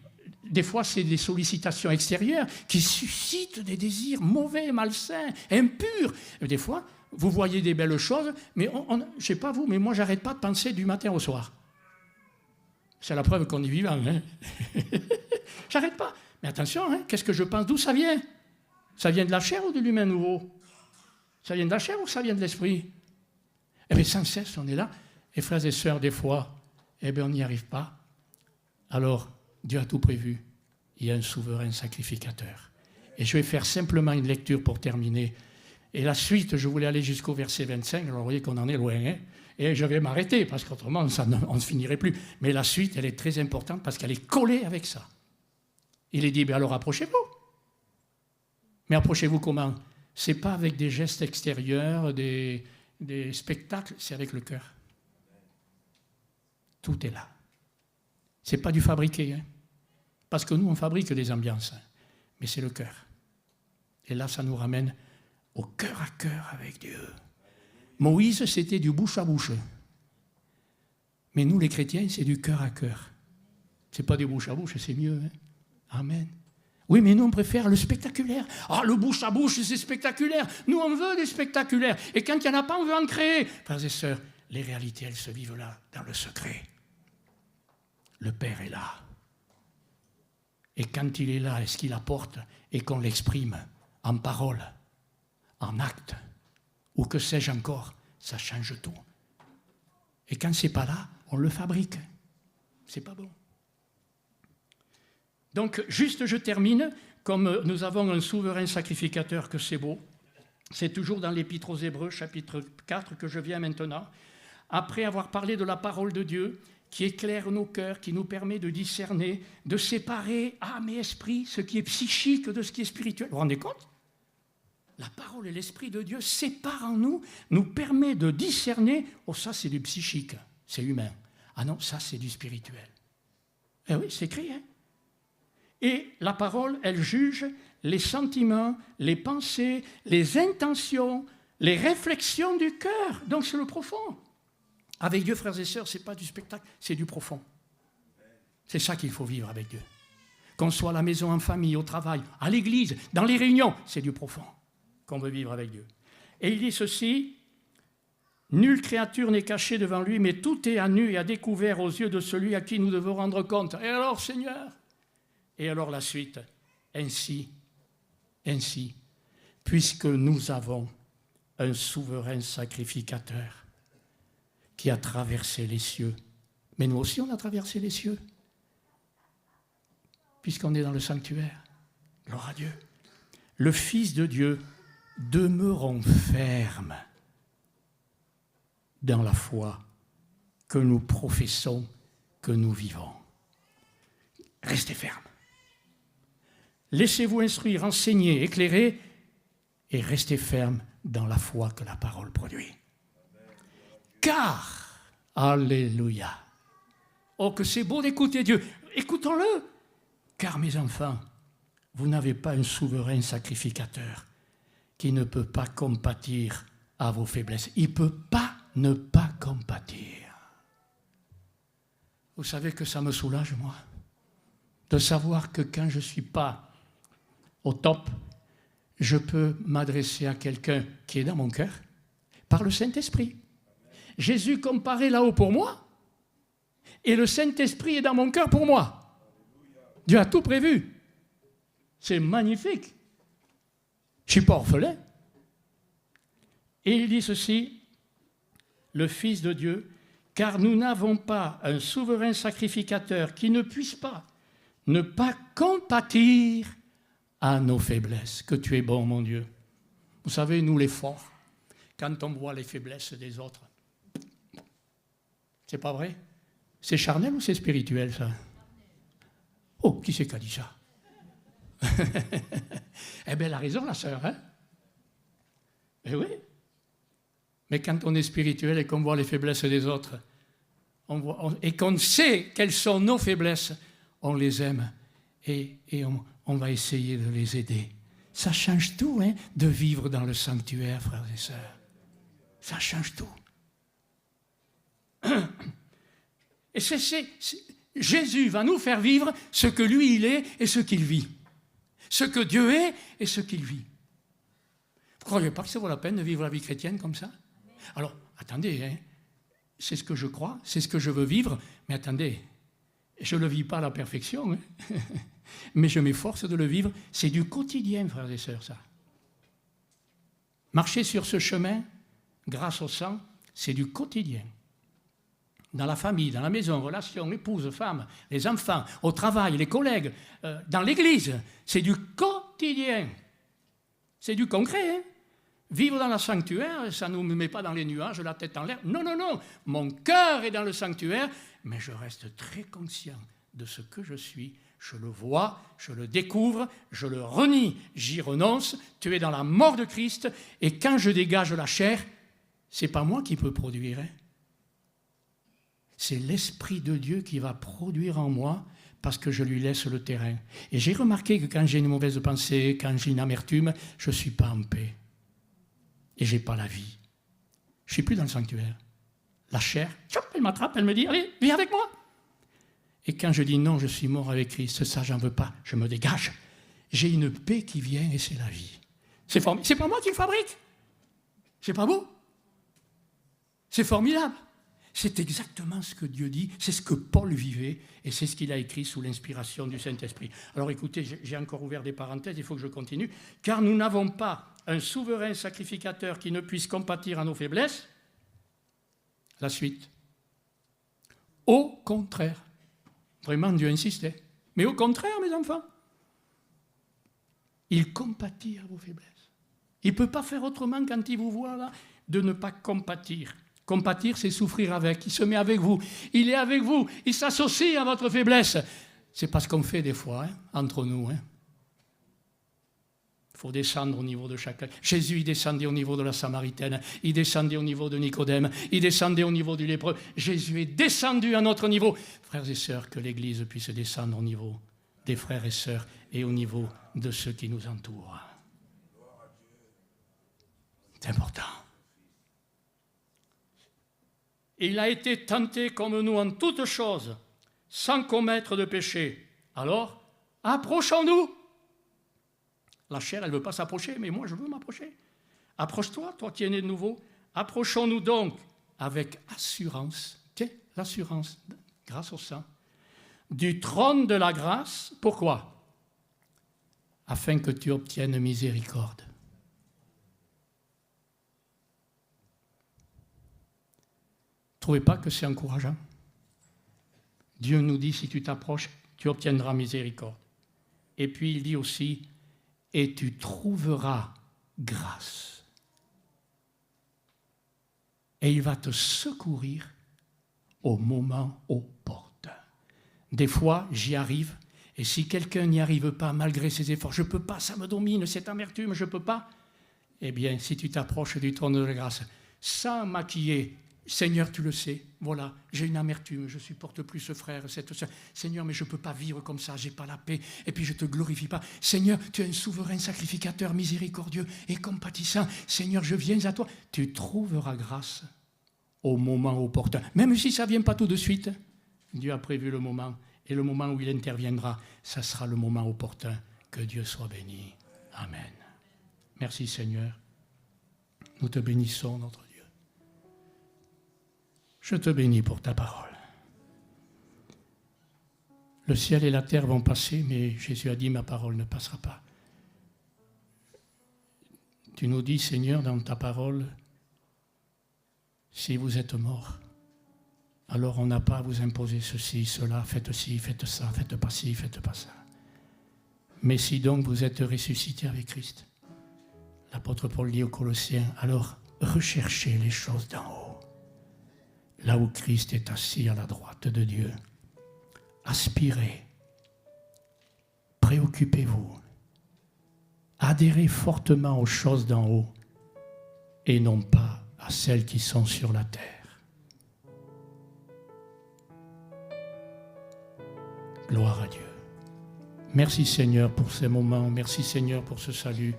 des fois, c'est des sollicitations extérieures qui suscitent des désirs mauvais, malsains, impurs. Et des fois, vous voyez des belles choses, mais je ne sais pas vous, mais moi, j'arrête pas de penser du matin au soir. C'est la preuve qu'on est vivant. Hein. J'arrête pas. Mais attention, hein, qu'est-ce que je pense? D'où ça vient? Ça vient de la chair ou de l'humain nouveau? Ça vient de la chair ou ça vient de l'esprit? Eh bien, sans cesse, on est là. Et frères et sœurs, des fois, eh bien, on n'y arrive pas. Alors, Dieu a tout prévu. Il y a un souverain sacrificateur. Et je vais faire simplement une lecture pour terminer. Et la suite, je voulais aller jusqu'au verset 25. Alors, vous voyez qu'on en est loin. Hein, et je vais m'arrêter, parce qu'autrement, on ne finirait plus. Mais la suite, elle est très importante, parce qu'elle est collée avec ça. Il est dit, alors approchez-vous. Mais approchez-vous comment? Ce n'est pas avec des gestes extérieurs, des spectacles, c'est avec le cœur. Tout est là. Ce n'est pas du fabriqué, hein. Parce que nous, on fabrique des ambiances, hein. Mais c'est le cœur. Et là, ça nous ramène au cœur à cœur avec Dieu. Moïse, c'était du bouche à bouche. Mais nous, les chrétiens, c'est du cœur à cœur. Ce n'est pas du bouche à bouche, c'est mieux. Hein. Amen. Oui, mais nous, on préfère le spectaculaire. Ah, le bouche à bouche, c'est spectaculaire. Nous, on veut des spectaculaires. Et quand il n'y en a pas, on veut en créer. Frères et sœurs, les réalités, elles se vivent là, dans le secret. Le Père est là. Et quand il est là, est-ce qu'il apporte et qu'on l'exprime en parole, en acte, ou que sais-je encore, ça change tout. Et quand c'est pas là, on le fabrique. C'est pas bon. Donc, juste je termine, comme nous avons un souverain sacrificateur, que c'est beau. C'est toujours dans l'Épître aux Hébreux, chapitre 4, que je viens maintenant. Après avoir parlé de la parole de Dieu, qui éclaire nos cœurs, qui nous permet de discerner, de séparer âme et esprit, ce qui est psychique de ce qui est spirituel. Vous vous rendez compte? La parole et l'esprit de Dieu séparent en nous, nous permet de discerner, oh ça c'est du psychique, c'est humain. Ah non, ça c'est du spirituel. Eh oui, c'est écrit, hein? Et la parole, elle juge les sentiments, les pensées, les intentions, les réflexions du cœur. Donc c'est le profond. Avec Dieu, frères et sœurs, ce n'est pas du spectacle, c'est du profond. C'est ça qu'il faut vivre avec Dieu. Qu'on soit à la maison, en famille, au travail, à l'église, dans les réunions, c'est du profond qu'on veut vivre avec Dieu. Et il dit ceci, « Nulle créature n'est cachée devant lui, mais tout est à nu et à découvert aux yeux de celui à qui nous devons rendre compte. » Et alors, Seigneur? Et alors la suite, ainsi, puisque nous avons un souverain sacrificateur qui a traversé les cieux. Mais nous aussi, on a traversé les cieux, puisqu'on est dans le sanctuaire. Gloire à Dieu. Le Fils de Dieu, demeurons fermes dans la foi que nous professons, que nous vivons. Restez fermes. Laissez-vous instruire, enseigner, éclairer, et restez fermes dans la foi que la parole produit. Car, alléluia, oh que c'est beau d'écouter Dieu, écoutons-le, car mes enfants, vous n'avez pas un souverain sacrificateur qui ne peut pas compatir à vos faiblesses. Il ne peut pas ne pas compatir. Vous savez que ça me soulage, moi, de savoir que quand je ne suis pas au top, je peux m'adresser à quelqu'un qui est dans mon cœur par le Saint-Esprit. Jésus comparé là-haut pour moi, et le Saint-Esprit est dans mon cœur pour moi. Dieu a tout prévu. C'est magnifique. Je ne suis pas orphelin. Et il dit ceci, le Fils de Dieu, car nous n'avons pas un souverain sacrificateur qui ne puisse pas ne pas compatir à nos faiblesses. Que tu es bon, mon Dieu. Vous savez, nous les forts, quand on voit les faiblesses des autres, c'est pas vrai? C'est charnel ou c'est spirituel, ça? Oh, qui c'est qui a dit ça? Eh bien, elle a raison, la sœur, hein? Eh oui. Mais quand on est spirituel et qu'on voit les faiblesses des autres, et qu'on sait quelles sont nos faiblesses, on les aime et on va essayer de les aider. Ça change tout, hein, de vivre dans le sanctuaire, frères et sœurs. Ça change tout. Et Jésus va nous faire vivre ce que lui il est et ce qu'il vit. Ce que Dieu est et ce qu'il vit. Vous ne croyez pas que ça vaut la peine de vivre la vie chrétienne comme ça? Alors, attendez, hein, c'est ce que je crois, c'est ce que je veux vivre, mais attendez, je ne le vis pas à la perfection, hein, mais je m'efforce de le vivre. C'est du quotidien, frères et sœurs, ça. Marcher sur ce chemin, grâce au sang, c'est du quotidien. Dans la famille, dans la maison, relations, épouse, femme, les enfants, au travail, les collègues, dans l'église, c'est du quotidien. C'est du concret, hein. Vivre dans le sanctuaire, ça ne nous met pas dans les nuages, la tête en l'air. Non, non, non. Mon cœur est dans le sanctuaire, mais je reste très conscient de ce que je suis. Je le vois, je le découvre, je le renie, j'y renonce. Tu es dans la mort de Christ, et quand je dégage la chair, c'est pas moi qui peux produire, hein. C'est l'Esprit de Dieu qui va produire en moi parce que je lui laisse le terrain. Et j'ai remarqué que quand j'ai une mauvaise pensée, quand j'ai une amertume, je ne suis pas en paix. Et je n'ai pas la vie. Je ne suis plus dans le sanctuaire. La chair, elle m'attrape, elle me dit, allez, viens avec moi. Et quand je dis non, je suis mort avec Christ, ça, j'en veux pas, je me dégage. J'ai une paix qui vient et c'est la vie. C'est pas moi qui le fabrique. C'est pas beau. C'est formidable. C'est exactement ce que Dieu dit, c'est ce que Paul vivait, et c'est ce qu'il a écrit sous l'inspiration du Saint-Esprit. Alors écoutez, j'ai encore ouvert des parenthèses, il faut que je continue. Car nous n'avons pas un souverain sacrificateur qui ne puisse compatir à nos faiblesses. La suite. Au contraire. Vraiment, Dieu insistait. Mais au contraire, mes enfants. Il compatit à vos faiblesses. Il ne peut pas faire autrement quand il vous voit là, de ne pas compatir. Compatir, c'est souffrir avec. Il se met avec vous. Il est avec vous. Il s'associe à votre faiblesse. C'est pas ce qu'on fait des fois, hein, entre nous. Hein. Il faut descendre au niveau de chacun. Jésus, il descendait au niveau de la Samaritaine. Il descendait au niveau de Nicodème. Il descendait au niveau du lépreux. Jésus est descendu à notre niveau. Frères et sœurs, que l'Église puisse descendre au niveau des frères et sœurs et au niveau de ceux qui nous entourent. C'est important. Il a été tenté comme nous en toutes choses, sans commettre de péché. Alors, approchons-nous. La chair, elle ne veut pas s'approcher, mais moi, je veux m'approcher. Approche-toi, toi qui es né de nouveau. Approchons-nous donc avec assurance, l'assurance, grâce au sang, du trône de la grâce. Pourquoi? Afin que tu obtiennes miséricorde. Trouvez pas que c'est encourageant? Dieu nous dit, si tu t'approches, tu obtiendras miséricorde. Et puis il dit aussi, et tu trouveras grâce. Et il va te secourir au moment opportun. Des fois, j'y arrive, et si quelqu'un n'y arrive pas malgré ses efforts, je ne peux pas, ça me domine, cette amertume, je ne peux pas. Eh bien, si tu t'approches du trône de la grâce, sans maquiller, Seigneur, tu le sais, voilà, j'ai une amertume, je supporte plus ce frère, cette soeur. Seigneur, mais je ne peux pas vivre comme ça, je n'ai pas la paix, et puis je ne te glorifie pas. Seigneur, tu es un souverain sacrificateur miséricordieux et compatissant. Seigneur, je viens à toi. Tu trouveras grâce au moment opportun. Même si ça ne vient pas tout de suite, Dieu a prévu le moment, et le moment où il interviendra, ça sera le moment opportun. Que Dieu soit béni. Amen. Merci Seigneur. Nous te bénissons, notre Dieu. Je te bénis pour ta parole. Le ciel et la terre vont passer, mais Jésus a dit, ma parole ne passera pas. Tu nous dis, Seigneur, dans ta parole, si vous êtes mort, alors on n'a pas à vous imposer ceci, cela, faites ci, faites ça, faites pas ci, faites pas ça. Mais si donc vous êtes ressuscité avec Christ, l'apôtre Paul dit aux Colossiens, alors recherchez les choses d'en haut, là où Christ est assis à la droite de Dieu. Aspirez, préoccupez-vous, adhérez fortement aux choses d'en haut et non pas à celles qui sont sur la terre. Gloire à Dieu. Merci Seigneur pour ces moments, merci Seigneur pour ce salut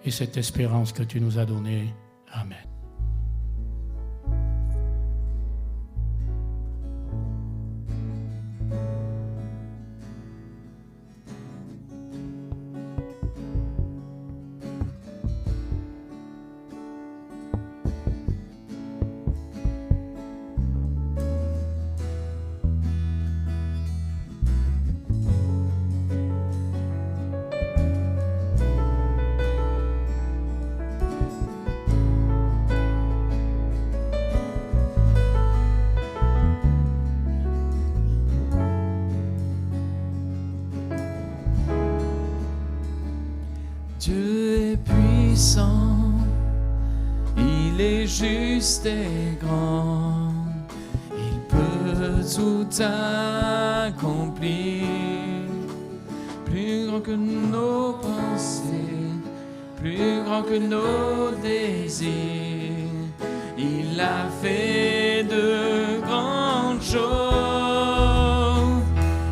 et cette espérance que tu nous as donnée. Amen. Dieu est puissant, il est juste et grand, il peut tout accomplir, plus grand que nos pensées, plus grand que nos désirs, il a fait de grandes choses,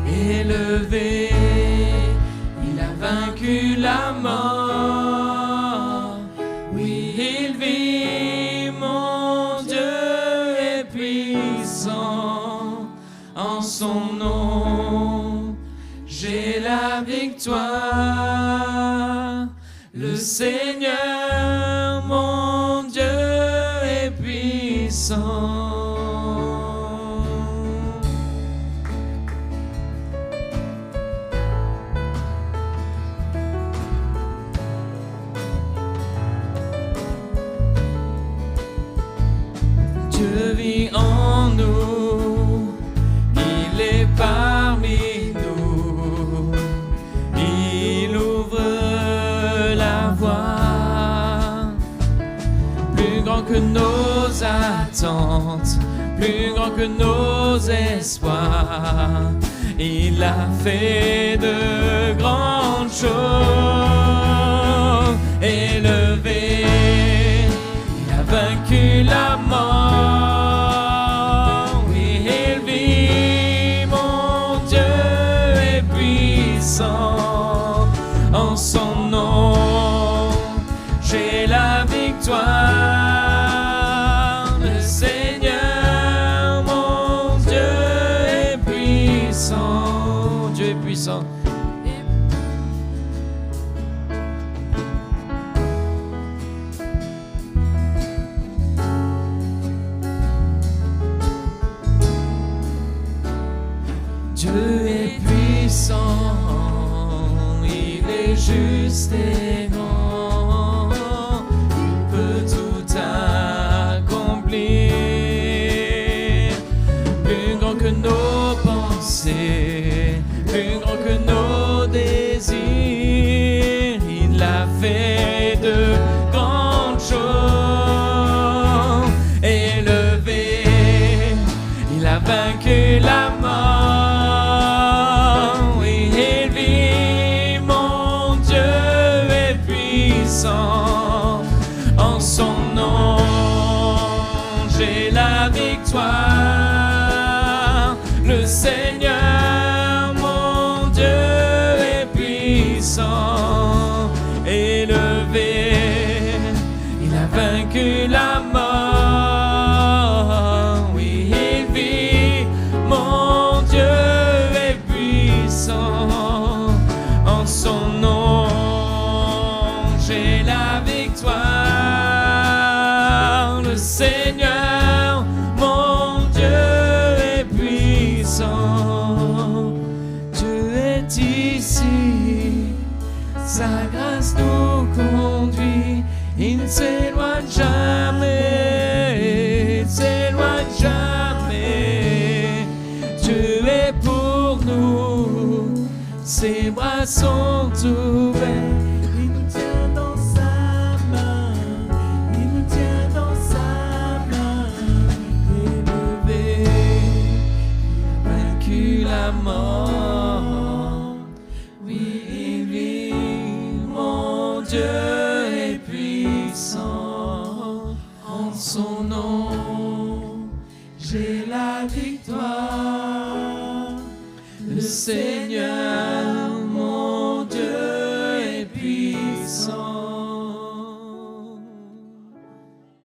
élevé, il a vaincu la mort. Son nom, j'ai la victoire. Le Seigneur, mon Dieu, est puissant. Dieu vit en nous. Parmi nous, il ouvre la voie, plus grand que nos attentes, plus grand que nos espoirs, il a fait de grandes choses, élevé, il a vaincu la mort. En son nom, j'ai la victoire. Le Seigneur, mon Dieu, est puissant. Dieu est puissant. Dieu est puissant. Juste et grand, il peut tout accomplir, plus grand que nos pensées, plus grand que nos désirs, il a fait de grandes choses, élevé, il a vaincu la mort. En son nom, j'ai la victoire. Le Seigneur, mon Dieu, est puissant, élevé, il a vaincu la mort. Oui, il vit, mon Dieu est puissant. En son nom, j'ai la victoire. Le Seigneur, mon Dieu est puissant. Dieu est ici, sa grâce nous conduit. Il ne s'éloigne jamais, il ne s'éloigne jamais. sont ouverts. Il nous tient dans sa main, il nous tient dans sa main. Élevé, il a vaincu la mort. Oui, il vit, mon Dieu est puissant. En son nom, j'ai la victoire. Le Seigneur